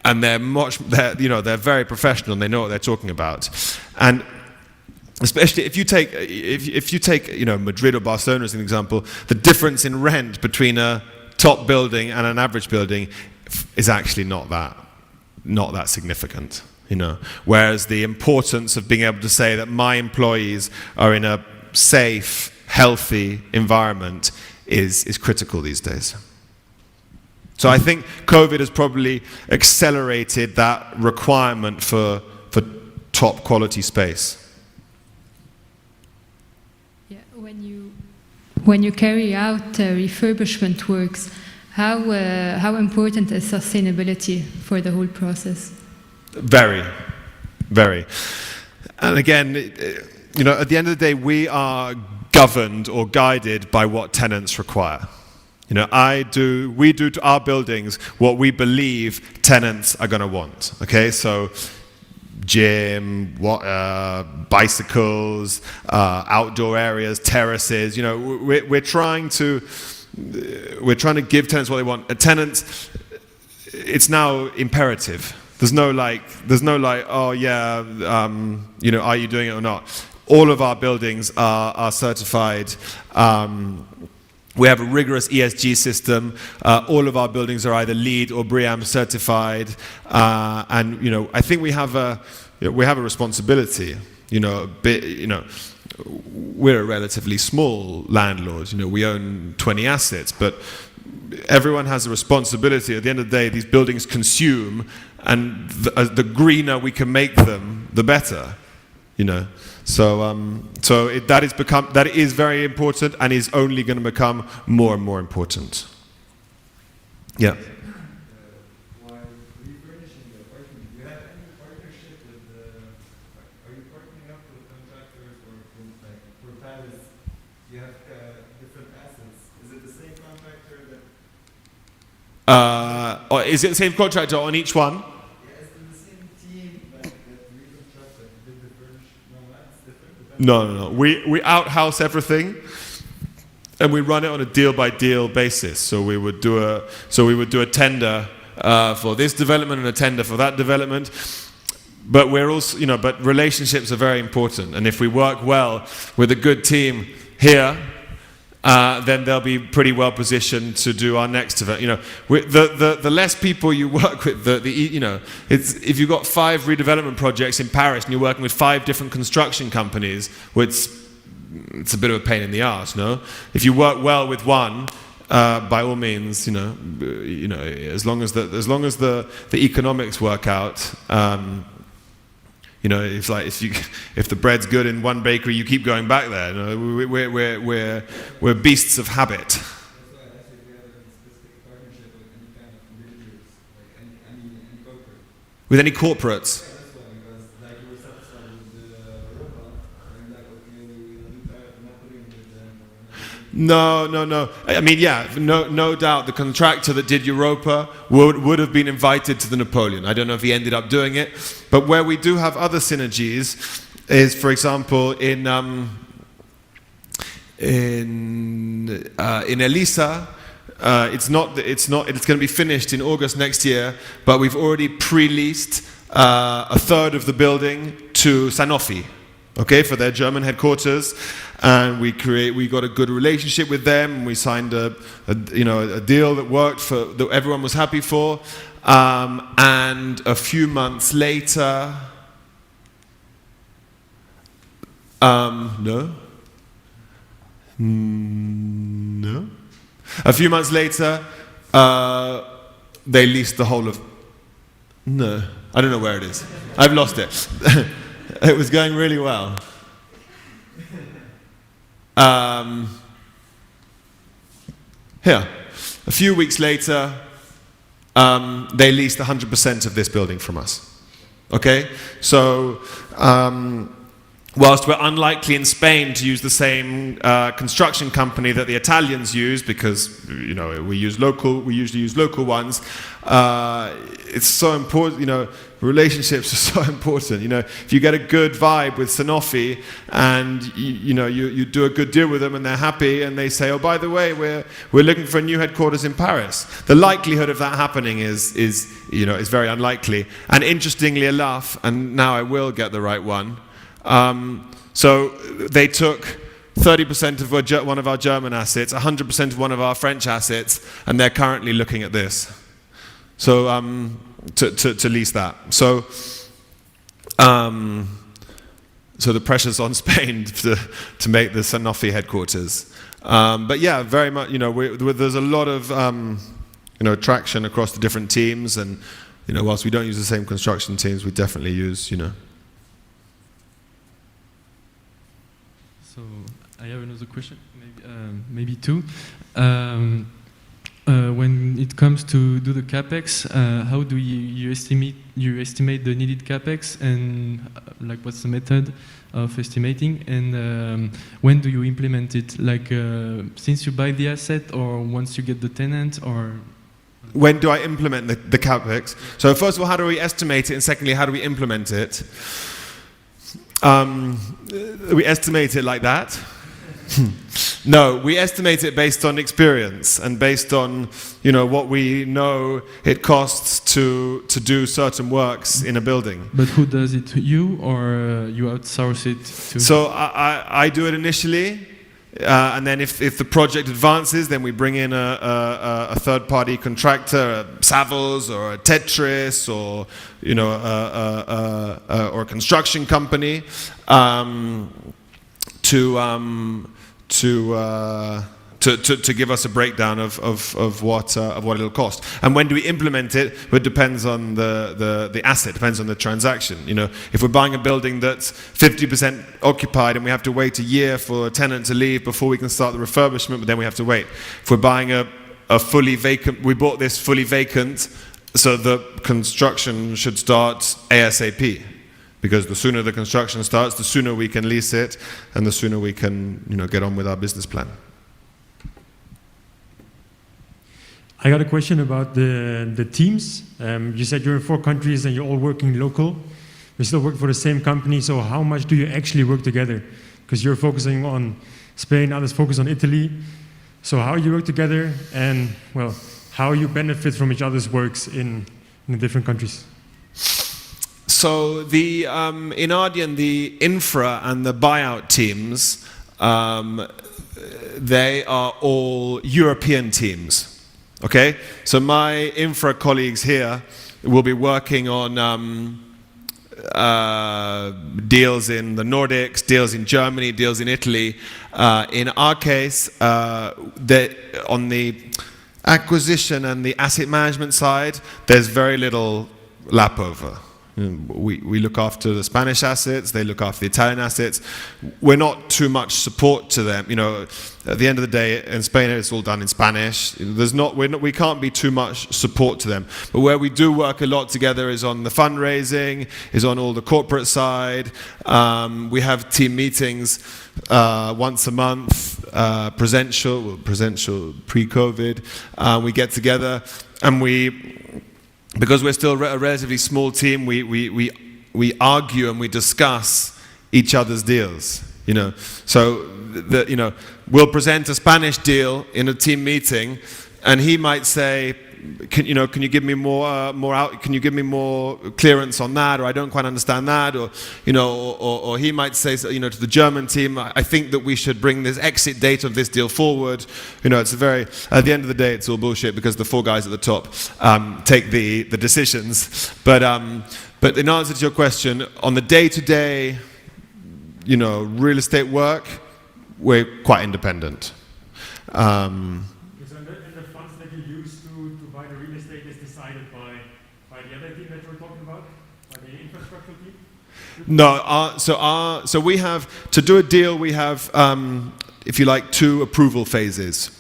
and they're very professional and they know what they're talking about. And especially if you take Madrid or Barcelona as an example, the difference in rent between a top building and an average building is actually not that significant. Whereas the importance of being able to say that my employees are in a safe, healthy environment is critical these days. So I think COVID has probably accelerated that requirement for top quality space. When you carry out refurbishment works, how important is sustainability for the whole process? Very, very. And again, at the end of the day, we are governed or guided by what tenants require. We do to our buildings what we believe tenants are going to want. Okay, so gym, bicycles, outdoor areas, terraces. We're trying to give tenants what they want. Tenants, it's now imperative. There's no oh yeah, are you doing it or not? All of our buildings are certified. We have a rigorous ESG system. All of our buildings are either LEED or BREEAM certified, and I think we have a responsibility. We're a relatively small landlord. We own 20 assets, but everyone has a responsibility. At the end of the day, these buildings consume, and the greener we can make them, the better. So that is very important and is only going to become more and more important. Yeah. While refurnishing the apartment, do you have any partnership with are you partnering up with contractors or for Palace? You have different assets. Is it the same contractor that? Or is it the same contractor on each one? No. We outhouse everything. and we run it on a deal-by-deal basis. So we would do a tender for this development and a tender for that development. But we're also, but relationships are very important. And if we work well with a good team here, then they'll be pretty well positioned to do our next event. The less people you work with, if you've got 5 redevelopment projects in Paris and you're working with 5 different construction companies, it's a bit of a pain in the arse, no? If you work well with one, by all means, as long as the economics work out. It's like if the bread's good in one bakery, you keep going back there. We're beasts of habit. That's why I asked if you have a specific partnership with any kind of individuals, like any corporate. With any corporates? Yeah, that's why, because like you were satisfied with Europa, and like okay, we'll try to not putting with them. No. I mean, yeah, no doubt the contractor that did Europa would have been invited to the Napoleon. I don't know if he ended up doing it, but where we do have other synergies is, for example, in Elisa. It's going to be finished in August next year, but we've already pre-leased a third of the building to Sanofi. Okay, for their German headquarters, and we got a good relationship with them, and we signed a deal that worked that everyone was happy for, and a few months later, a few months later, they leased the whole of. No, I don't know where it is. I've lost it. It was going really well. Here, a few weeks later, they leased 100% of this building from us. Okay? So, whilst we're unlikely in Spain to use the same construction company that the Italians use, because we usually use local ones, it's so important. Relationships are so important. If you get a good vibe with Sanofi and you do a good deal with them and they're happy and they say, oh, by the way, we're looking for a new headquarters in Paris. The likelihood of that happening is very unlikely. And interestingly enough, and now I will get the right one. So they took 30% of one of our German assets, 100% of one of our French assets, and they're currently looking at this. So to lease that. So the pressure's on Spain to make the Sanofi headquarters. But yeah, very much. There's a lot of traction across the different teams, and whilst we don't use the same construction teams, we definitely use So I have another question, maybe two. When it comes to do the Capex, how do you estimate the needed Capex, and what's the method of estimating, and when do you implement it? Since you buy the asset, or once you get the tenant, or? When do I implement the Capex? So first of all, how do we estimate it, and secondly, how do we implement it? We estimate it like that. No, we estimate it based on experience and based on what we know it costs to do certain works in a building. But who does it? You, or you outsource it to? So I do it initially, and then if the project advances, then we bring in a third-party contractor, a Savills or a Tetris, or or a construction company, to give us a breakdown of what it'll cost. And when do we implement it? It depends on the asset, depends on the transaction. If we're buying a building that's 50% occupied and we have to wait a year for a tenant to leave before we can start the refurbishment, but then we have to wait. If we're buying a fully vacant, we bought this fully vacant, so the construction should start ASAP. Because the sooner the construction starts, the sooner we can lease it, and the sooner we can, get on with our business plan. I got a question about the teams. You said you're in 4 countries and you're all working local. You still work for the same company, so how much do you actually work together? Because you're focusing on Spain, others focus on Italy. So how you work together, and well, how you benefit from each other's works in the different countries. So in Ardian, the infra and the buyout teams, they are all European teams. Okay, so my infra colleagues here will be working on deals in the Nordics, deals in Germany, deals in Italy. In our case, on the acquisition and the asset management side, there's very little lap over. We look after the Spanish assets, they look after the Italian assets. We're not too much support to them. You know, at the end of the day, in Spain it's all done in Spanish. We can't be too much support to them. But where we do work a lot together is on the fundraising, is on all the corporate side. We have team meetings once a month, presential pre-COVID. We get together and because we're still a relatively small team, we argue and we discuss each other's deals. You know, so we'll present a Spanish deal in a team meeting, and he might say, can you give me can you give me more clearance on that, or I don't quite understand that, or he might say, to the German team, I think that we should bring this exit date of this deal forward. It's at the end of the day, it's all bullshit because the four guys at the top take the decisions. But in answer to your question, on the day-to-day, real estate work, we're quite independent. No, so we have, to do a deal, we have, if you like, 2 approval phases.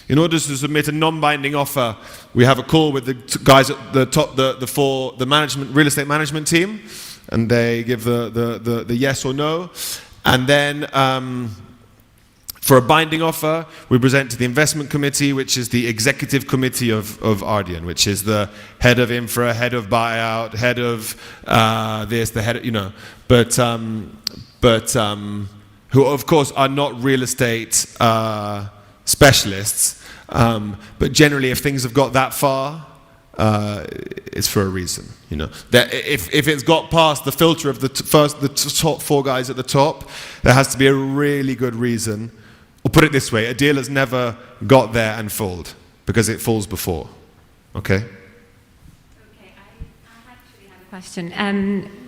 In order to submit a non-binding offer, we have a call with the guys at the top, the management, real estate management team, and they give the yes or no. And then for a binding offer, we present to the investment committee, which is the executive committee of Ardian, which is the head of infra, head of buyout, head of this, the head of, but who of course are not real estate specialists. But generally, if things have got that far, it's for a reason. That if it's got past the filter of the top 4 guys at the top, there has to be a really good reason. Or put it this way, a deal has never got there and fallen, because it falls before. Okay? Okay, I actually have a question.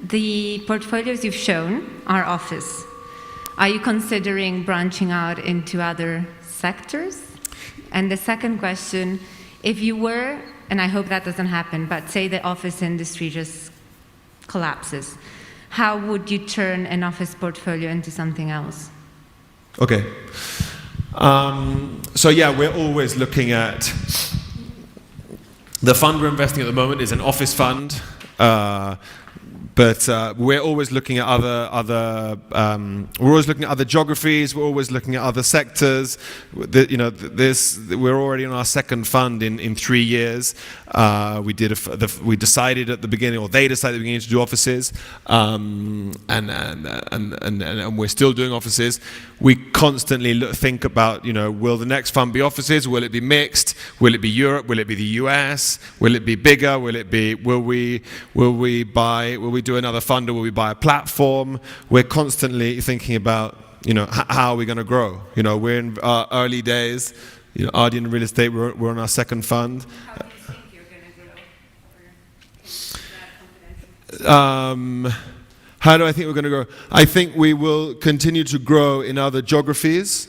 The portfolios you've shown are office. Are you considering branching out into other sectors? And the second question, if you were, and I hope that doesn't happen, but say the office industry just collapses, how would you turn an office portfolio into something else? Okay. So yeah, we're always looking at, the fund we're investing at the moment is an office fund, but we're always looking at we're always looking at other geographies. We're always looking at other sectors. We're already on our second fund in 3 years. We decided at the beginning, or they decided at the beginning, to do offices, and we're still doing offices. We constantly think about, will the next fund be offices? Will it be mixed? Will it be Europe? Will it be the US? Will it be bigger? Will we do another fund, or will we buy a platform? We're constantly thinking about, how are we going to grow? We're in our early days. Ardian Real Estate, we're on our second fund. How do you think you're going to grow? Or is that confidential? How do I think we're going to grow? I think we will continue to grow in other geographies.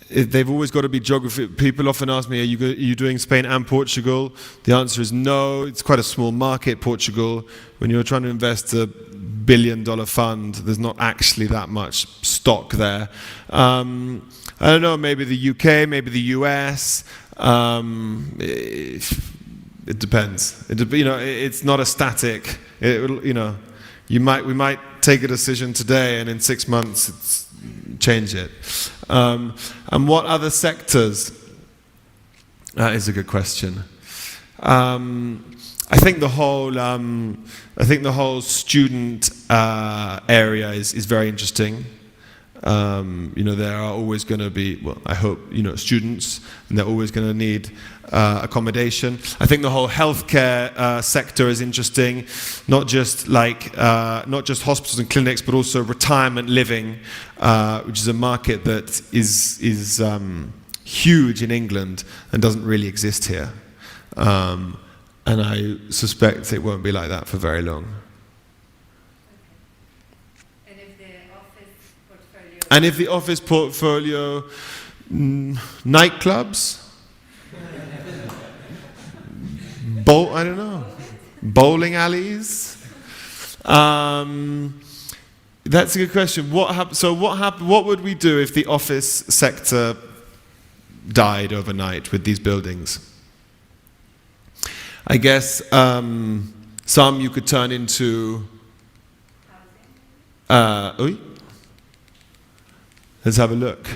They've always got to be geography. People often ask me, are you doing Spain and Portugal? The answer is no. It's quite a small market, Portugal. When you're trying to invest $1 billion fund, there's not actually that much stock there. I don't know, maybe the UK, maybe the US. It depends. It's not a static. We might take a decision today, and in 6 months change it. And what other sectors? That is a good question. I think the whole student area is very interesting. There are always going to be, well, I hope, students, and they're always going to need accommodation. I think the whole healthcare sector is interesting, not just hospitals and clinics, but also retirement living, which is a market that is huge in England and doesn't really exist here. And I suspect it won't be like that for very long. And if the office portfolio, nightclubs, I don't know, bowling alleys. That's a good question. What would we do if the office sector died overnight with these buildings? I guess some you could turn into. Let's have a look.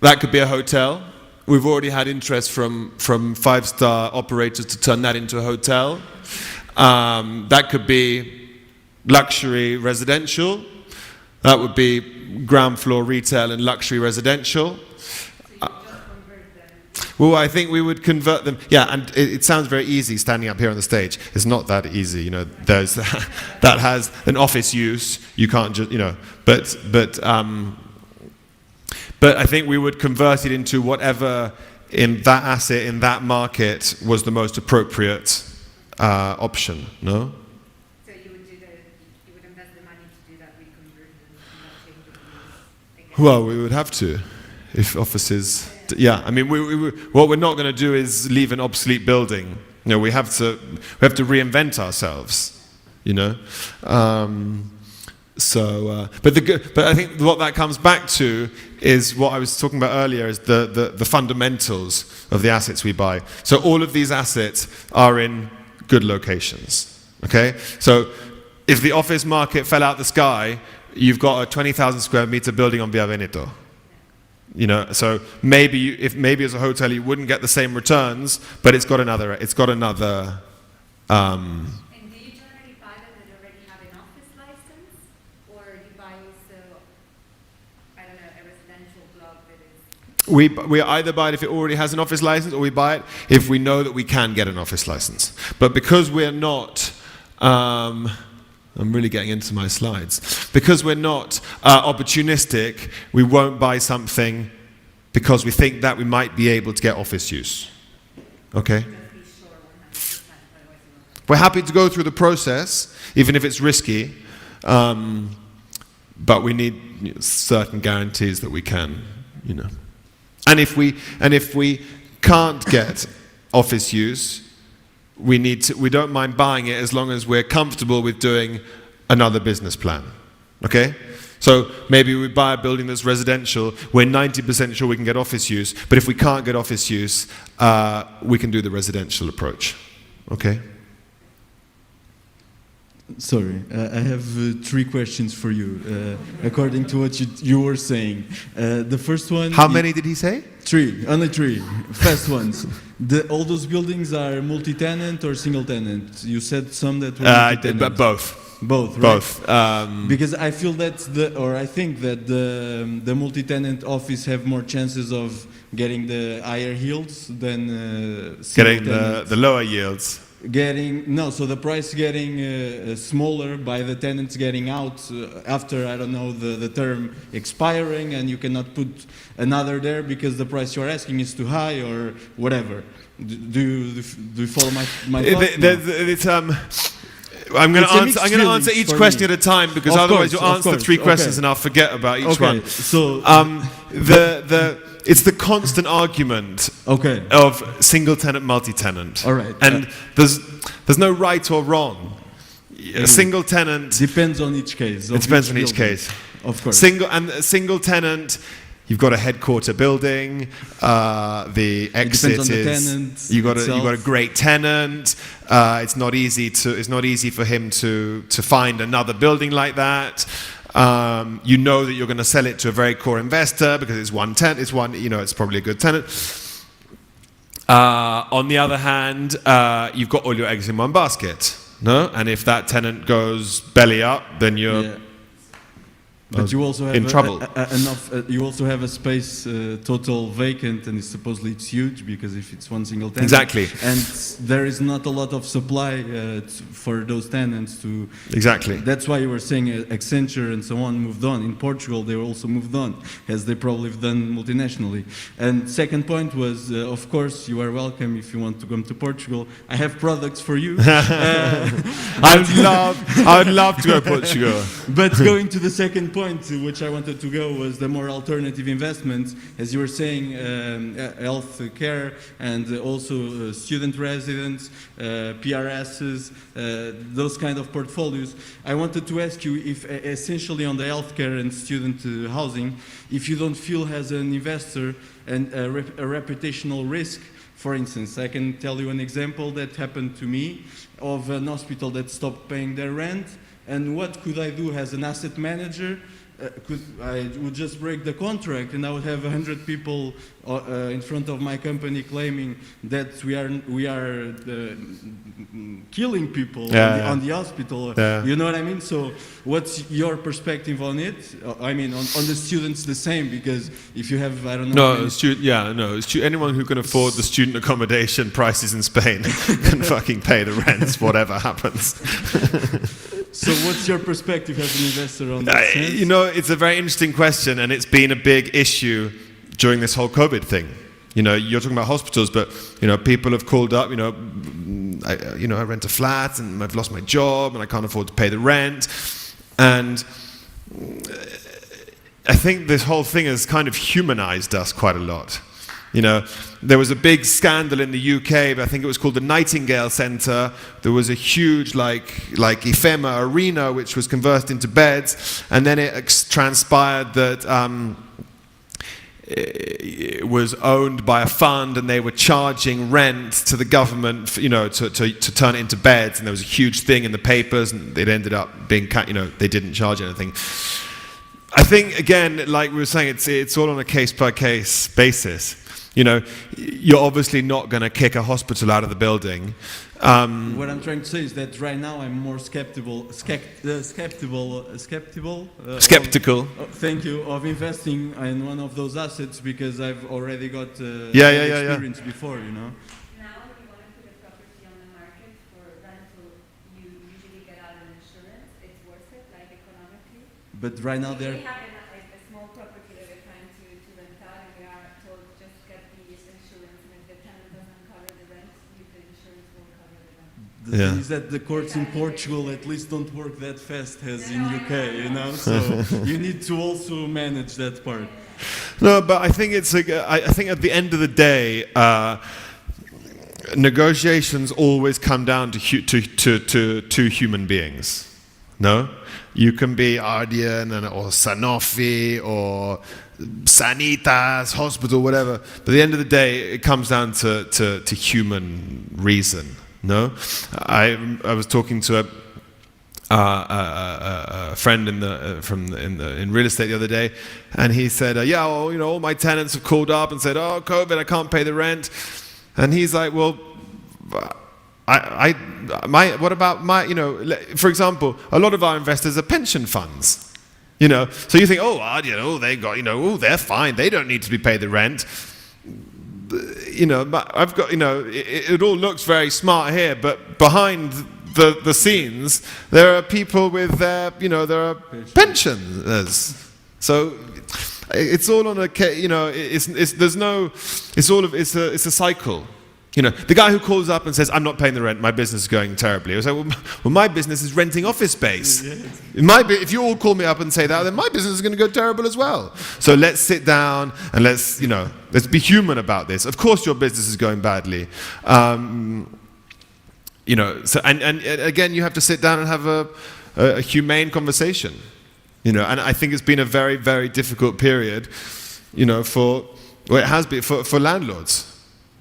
That could be a hotel. We've already had interest from 5-star operators to turn that into a hotel. That could be luxury residential. That would be ground floor retail and luxury residential. Well, I think we would convert them. Yeah, and it sounds very easy standing up here on the stage. It's not that easy, There's that has an office use. You can't just, But I think we would convert it into whatever in that asset, in that market, was the most appropriate option. No. So you would invest the money to do that reconversion, not change the use again? Well, we would have to, if offices. Yeah, I mean, what we're not going to do is leave an obsolete building. We have to reinvent ourselves. But I think what that comes back to is what I was talking about earlier, is the fundamentals of the assets we buy. So all of these assets are in good locations. Okay, so if the office market fell out the sky, you've got a 20,000 square meter building on Via Veneto. So maybe as a hotel you wouldn't get the same returns, but it's got another. And do you generally buy them that already have an office license, or you buy also, a residential block that is? We either buy it if it already has an office license, or we buy it if we know that we can get an office license. But because we're not. I'm really getting into my slides. Because we're not opportunistic, we won't buy something because we think that we might be able to get office use. Okay? We're happy to go through the process, even if it's risky, but we need certain guarantees that we can, And if we can't get office use, we don't mind buying it as long as we're comfortable with doing another business plan. Okay? So maybe we buy a building that's residential, we're 90% sure we can get office use, but if we can't get office use, we can do the residential approach. Okay? Sorry, I have 3 questions for you, according to what you were saying. The first one... How many did he say? 3, only 3. First ones. All those buildings are multi-tenant or single-tenant? You said some that were multi-tenant. Both. Both, right? Both. Because I feel I think that the multi-tenant office have more chances of getting the higher yields than getting the lower yields. So the price getting smaller by the tenants getting out after, I don't know, the term expiring, and you cannot put another there because the price you're asking is too high or whatever. Do you follow my thought? I'm going to answer each question at a time, because otherwise you'll answer 3 questions and I'll forget about each one. So it's the constant argument of single-tenant, multi-tenant. All right. And there's no right or wrong. A single-tenant... Depends on each case. It depends on each case. Of course. Single-tenant, you've got a headquarter building, the exit is... You've got a great tenant. It's not easy for him to find another building like that. You know that you're going to sell it to a very core investor because it's one tenant. It's probably a good tenant. On the other hand, you've got all your eggs in one basket, no? And if that tenant goes belly up, then you're But you also have in trouble. enough. You also have a space total vacant, and supposedly it's huge because if it's one single tenant, Exactly. and there is not a lot of supply for those tenants to. Exactly. That's why you were saying Accenture and so on moved on. In Portugal, they also moved on, as they probably have done multinationally. And second point was, of course, you are welcome if you want to come to Portugal. I have products for you. I would love to go to Portugal. But going to the second point to which I wanted to go was the more alternative investments, as you were saying, health care and also student residents, PRSs, those kind of portfolios. I wanted to ask you if essentially on the healthcare and student housing, if you don't feel as an investor and a reputational risk. For instance, I can tell you an example that happened to me of an hospital that stopped paying their rent. And what could I do as an asset manager? I would just break the contract, and I would have 100 people in front of my company claiming that we are killing people on the hospital. You know what I mean? So, what's your perspective on it? I mean, on the students, the same, because if you have, I don't know. Anyone who can afford the student accommodation prices in Spain can fucking pay the rents, whatever happens. So what's your perspective as an investor on that? You know, it's a very interesting question, and it's been a big issue during this whole COVID thing. You know, you're talking about hospitals, but, you know, people have called up, I rent a flat and I've lost my job and I can't afford to pay the rent. And I think this whole thing has kind of humanized us quite a lot. You know, there was a big scandal in the UK, but I think it was called the Nightingale Centre. There was a huge, like IFEMA arena, which was converted into beds, and then it transpired that it was owned by a fund, and they were charging rent to the government, to turn it into beds, and there was a huge thing in the papers, and it ended up being, they didn't charge anything. I think, again, like we were saying, it's all on a case-by-case basis. You know, you're obviously not going to kick a hospital out of the building. What I'm trying to say is that right now I'm more skeptical. Thank you, of investing in one of those assets because I've already got experience before, you know. Now, if you want to put a property on the market for rental, you usually get out an insurance. It's worth it, like economically. But right now they're. We have a small property that we're trying to rent out, and we are told just get the insurance, and if the tenant doesn't cover the rent, the insurance won't cover the rent. The thing is that the courts in Portugal at least don't work that fast as in UK, you know. So you need to also manage that part. No, but I think I think at the end of the day, negotiations always come down to two human beings. No, you can be Ardian or Sanofi or Sanitas, hospital, whatever. But at the end of the day, it comes down to human reason. No, I was talking to a friend in real estate the other day, and he said, all my tenants have called up and said, oh, COVID, I can't pay the rent, and he's like, well, what about my, for example, a lot of our investors are pension funds, so you think, they got, they're fine, they don't need to be paid the rent. But I've got, it all looks very smart here, but behind the scenes, there are people with their, there are pensioners. So it's all on a, it's a cycle. The guy who calls up and says, I'm not paying the rent, my business is going terribly. I was like, well, my business is renting office space. If you all call me up and say that, then my business is going to go terrible as well. So let's sit down and let's be human about this. Of course your business is going badly. So again, you have to sit down and have a humane conversation. And I think it's been a very, very difficult period, it has been for landlords.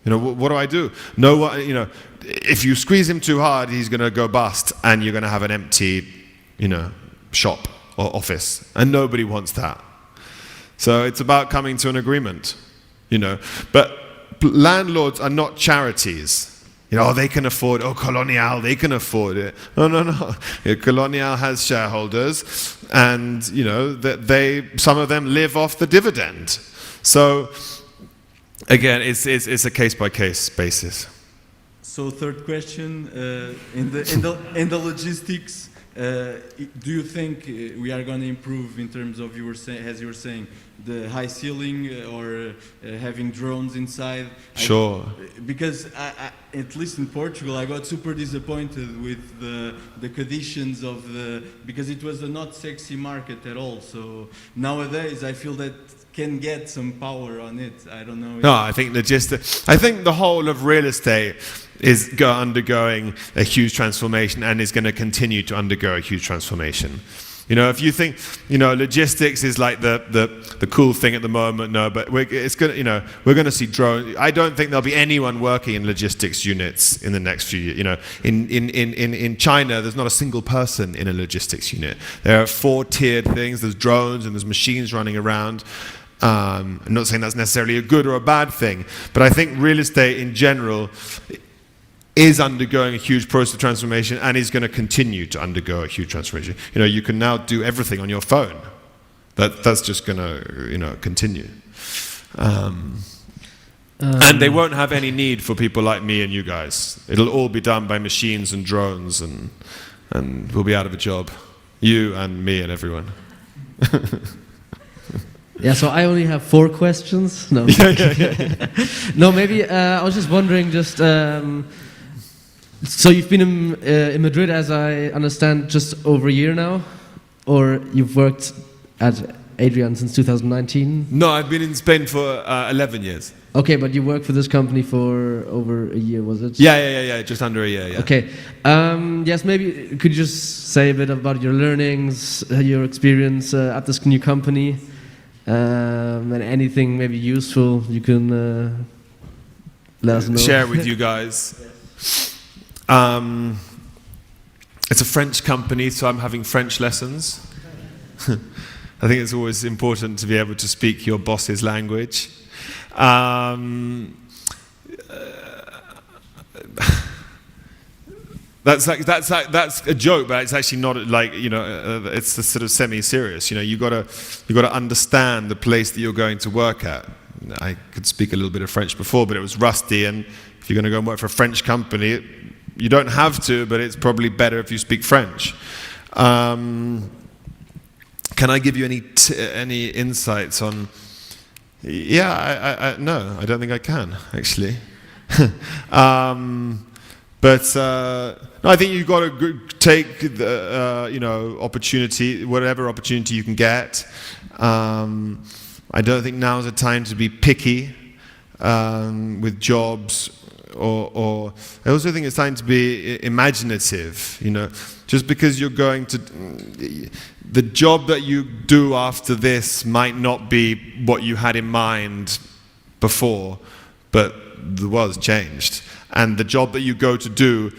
What do I do? If you squeeze him too hard, he's going to go bust, and you're going to have an empty, shop or office, and nobody wants that. So it's about coming to an agreement, But landlords are not charities. You know, oh, they can afford, oh, Colonial, they can afford it. No, no, no. You know, Colonial has shareholders, and, you know, some of them live off the dividend. So, again, it's a case-by-case basis. So third question, in the logistics, do you think we are going to improve in terms of, as you were saying, the high ceiling or having drones inside? Sure. Because at least in Portugal, I got super disappointed with the conditions of because it was a not sexy market at all. So nowadays, I feel that can get some power on it. I don't know. No, I think I think the whole of real estate is undergoing a huge transformation and is going to continue to undergo a huge transformation. You know, if you think, you know, logistics is like the cool thing at the moment, no, but we're going to see drones. I don't think there'll be anyone working in logistics units in the next few years. You know, in China, there's not a single person in a logistics unit. There are 4-tiered things. There's drones and there's machines running around. I'm not saying that's necessarily a good or a bad thing, but I think real estate in general is undergoing a huge process of transformation and is going to continue to undergo a huge transformation. You know, you can now do everything on your phone. That's just going to, you know, continue. And they won't have any need for people like me and you guys. It'll all be done by machines and drones, and we'll be out of a job. You and me and everyone. Yeah, so I only have 4 questions. No, no, maybe I was just wondering, so you've been in Madrid, as I understand, just over a year now, or you've worked at Adrian since 2019? No, I've been in Spain for 11 years. Okay, but you worked for this company for over a year, was it? Yeah, just under a year, yeah. Okay, yes, maybe could you just say a bit about your learnings, your experience at this new company, and anything maybe useful you can let us know. Share with you guys. It's a French company, so I'm having French lessons. I think it's always important to be able to speak your boss's language. That's a joke, but it's actually not like, you know, it's the sort of semi-serious. You know, you gotta understand the place that you're going to work at. I could speak a little bit of French before, but it was rusty, and if you're going to go and work for a French company, you don't have to, but it's probably better if you speak French. Can I give you any insights on? Yeah, no, I don't think I can actually. But no, I think you've got to take the you know, opportunity, whatever opportunity you can get. I don't think now is the time to be picky with jobs. Or I also think it's time to be imaginative, you know, just because you're going to, the job that you do after this might not be what you had in mind before, but the world's changed. And the job that you go to do,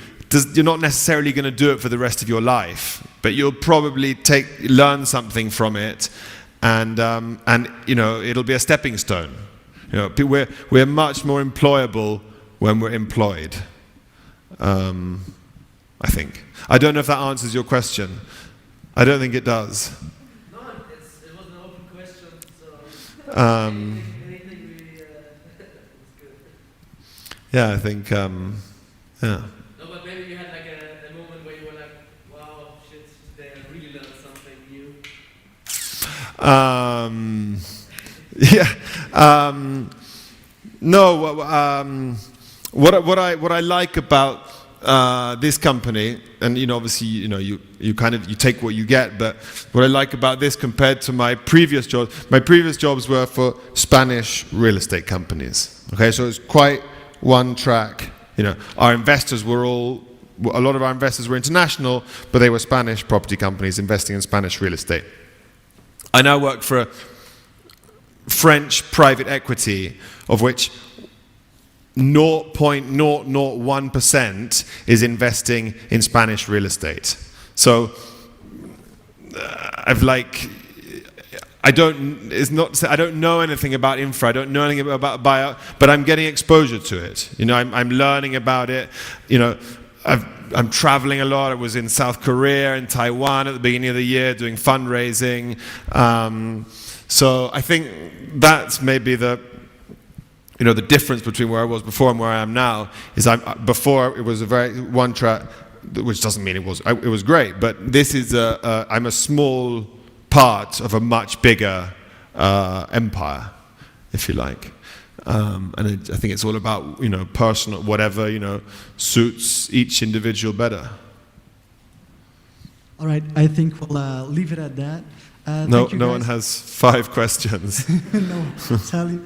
you're not necessarily going to do it for the rest of your life, but you'll probably learn something from it, and you know, it'll be a stepping stone. You know, we're much more employable when we're employed, I think. I don't know if that answers your question. I don't think it does. No, it was an open question, so anything really was good. Yeah, I think, yeah. No, but maybe you had like a moment where you were like, wow, shit, today I really learned something new. Yeah. No, what I like about this company, and you know, obviously, you know, you take what you get, but what I like about this compared to my previous jobs were for Spanish real estate companies. Okay, so it's quite one track. You know, a lot of our investors were international, but they were Spanish property companies investing in Spanish real estate. I now work for a French private equity, of which 0.001% is investing in Spanish real estate. So I I don't know anything about infra. I don't know anything about buyout, but I'm getting exposure to it. You know, I'm learning about it. You know, I'm traveling a lot. I was in South Korea and Taiwan at the beginning of the year doing fundraising. So I think that's maybe the difference between where I was before and where I am now. Is before it was a very one track, which doesn't mean it was great, but this is I'm a small part of a much bigger empire, if you like. And I think it's all about, personal, whatever, suits each individual better. All right, I think we'll leave it at that. No one has 5 questions. No,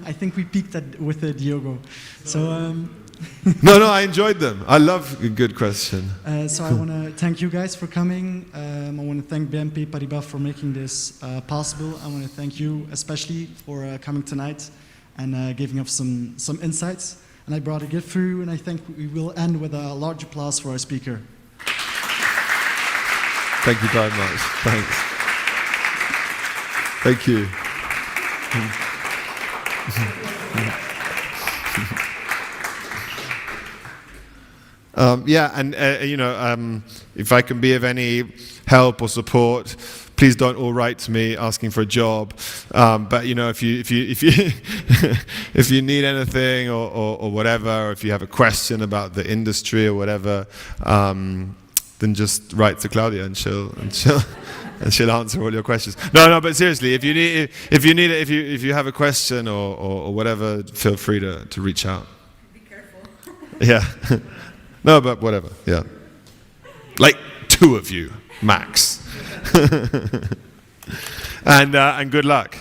I think we peaked with Diogo. So. No, I enjoyed them. I love a good question. So I want to thank you guys for coming. I want to thank BNP Paribas for making this possible. I want to thank you especially for coming tonight and giving us some insights. And I brought a gift for you, and I think we will end with a large applause for our speaker. Thank you very much. Thanks. Thank you. If I can be of any help or support, please don't all write to me asking for a job. But if you if you need anything or whatever, or if you have a question about the industry or whatever, then just write to Claudia and she'll answer all your questions. No, but seriously, if you have a question or whatever, feel free to reach out. Be careful. Yeah. No, but whatever, yeah. Like 2 of you, max. And good luck.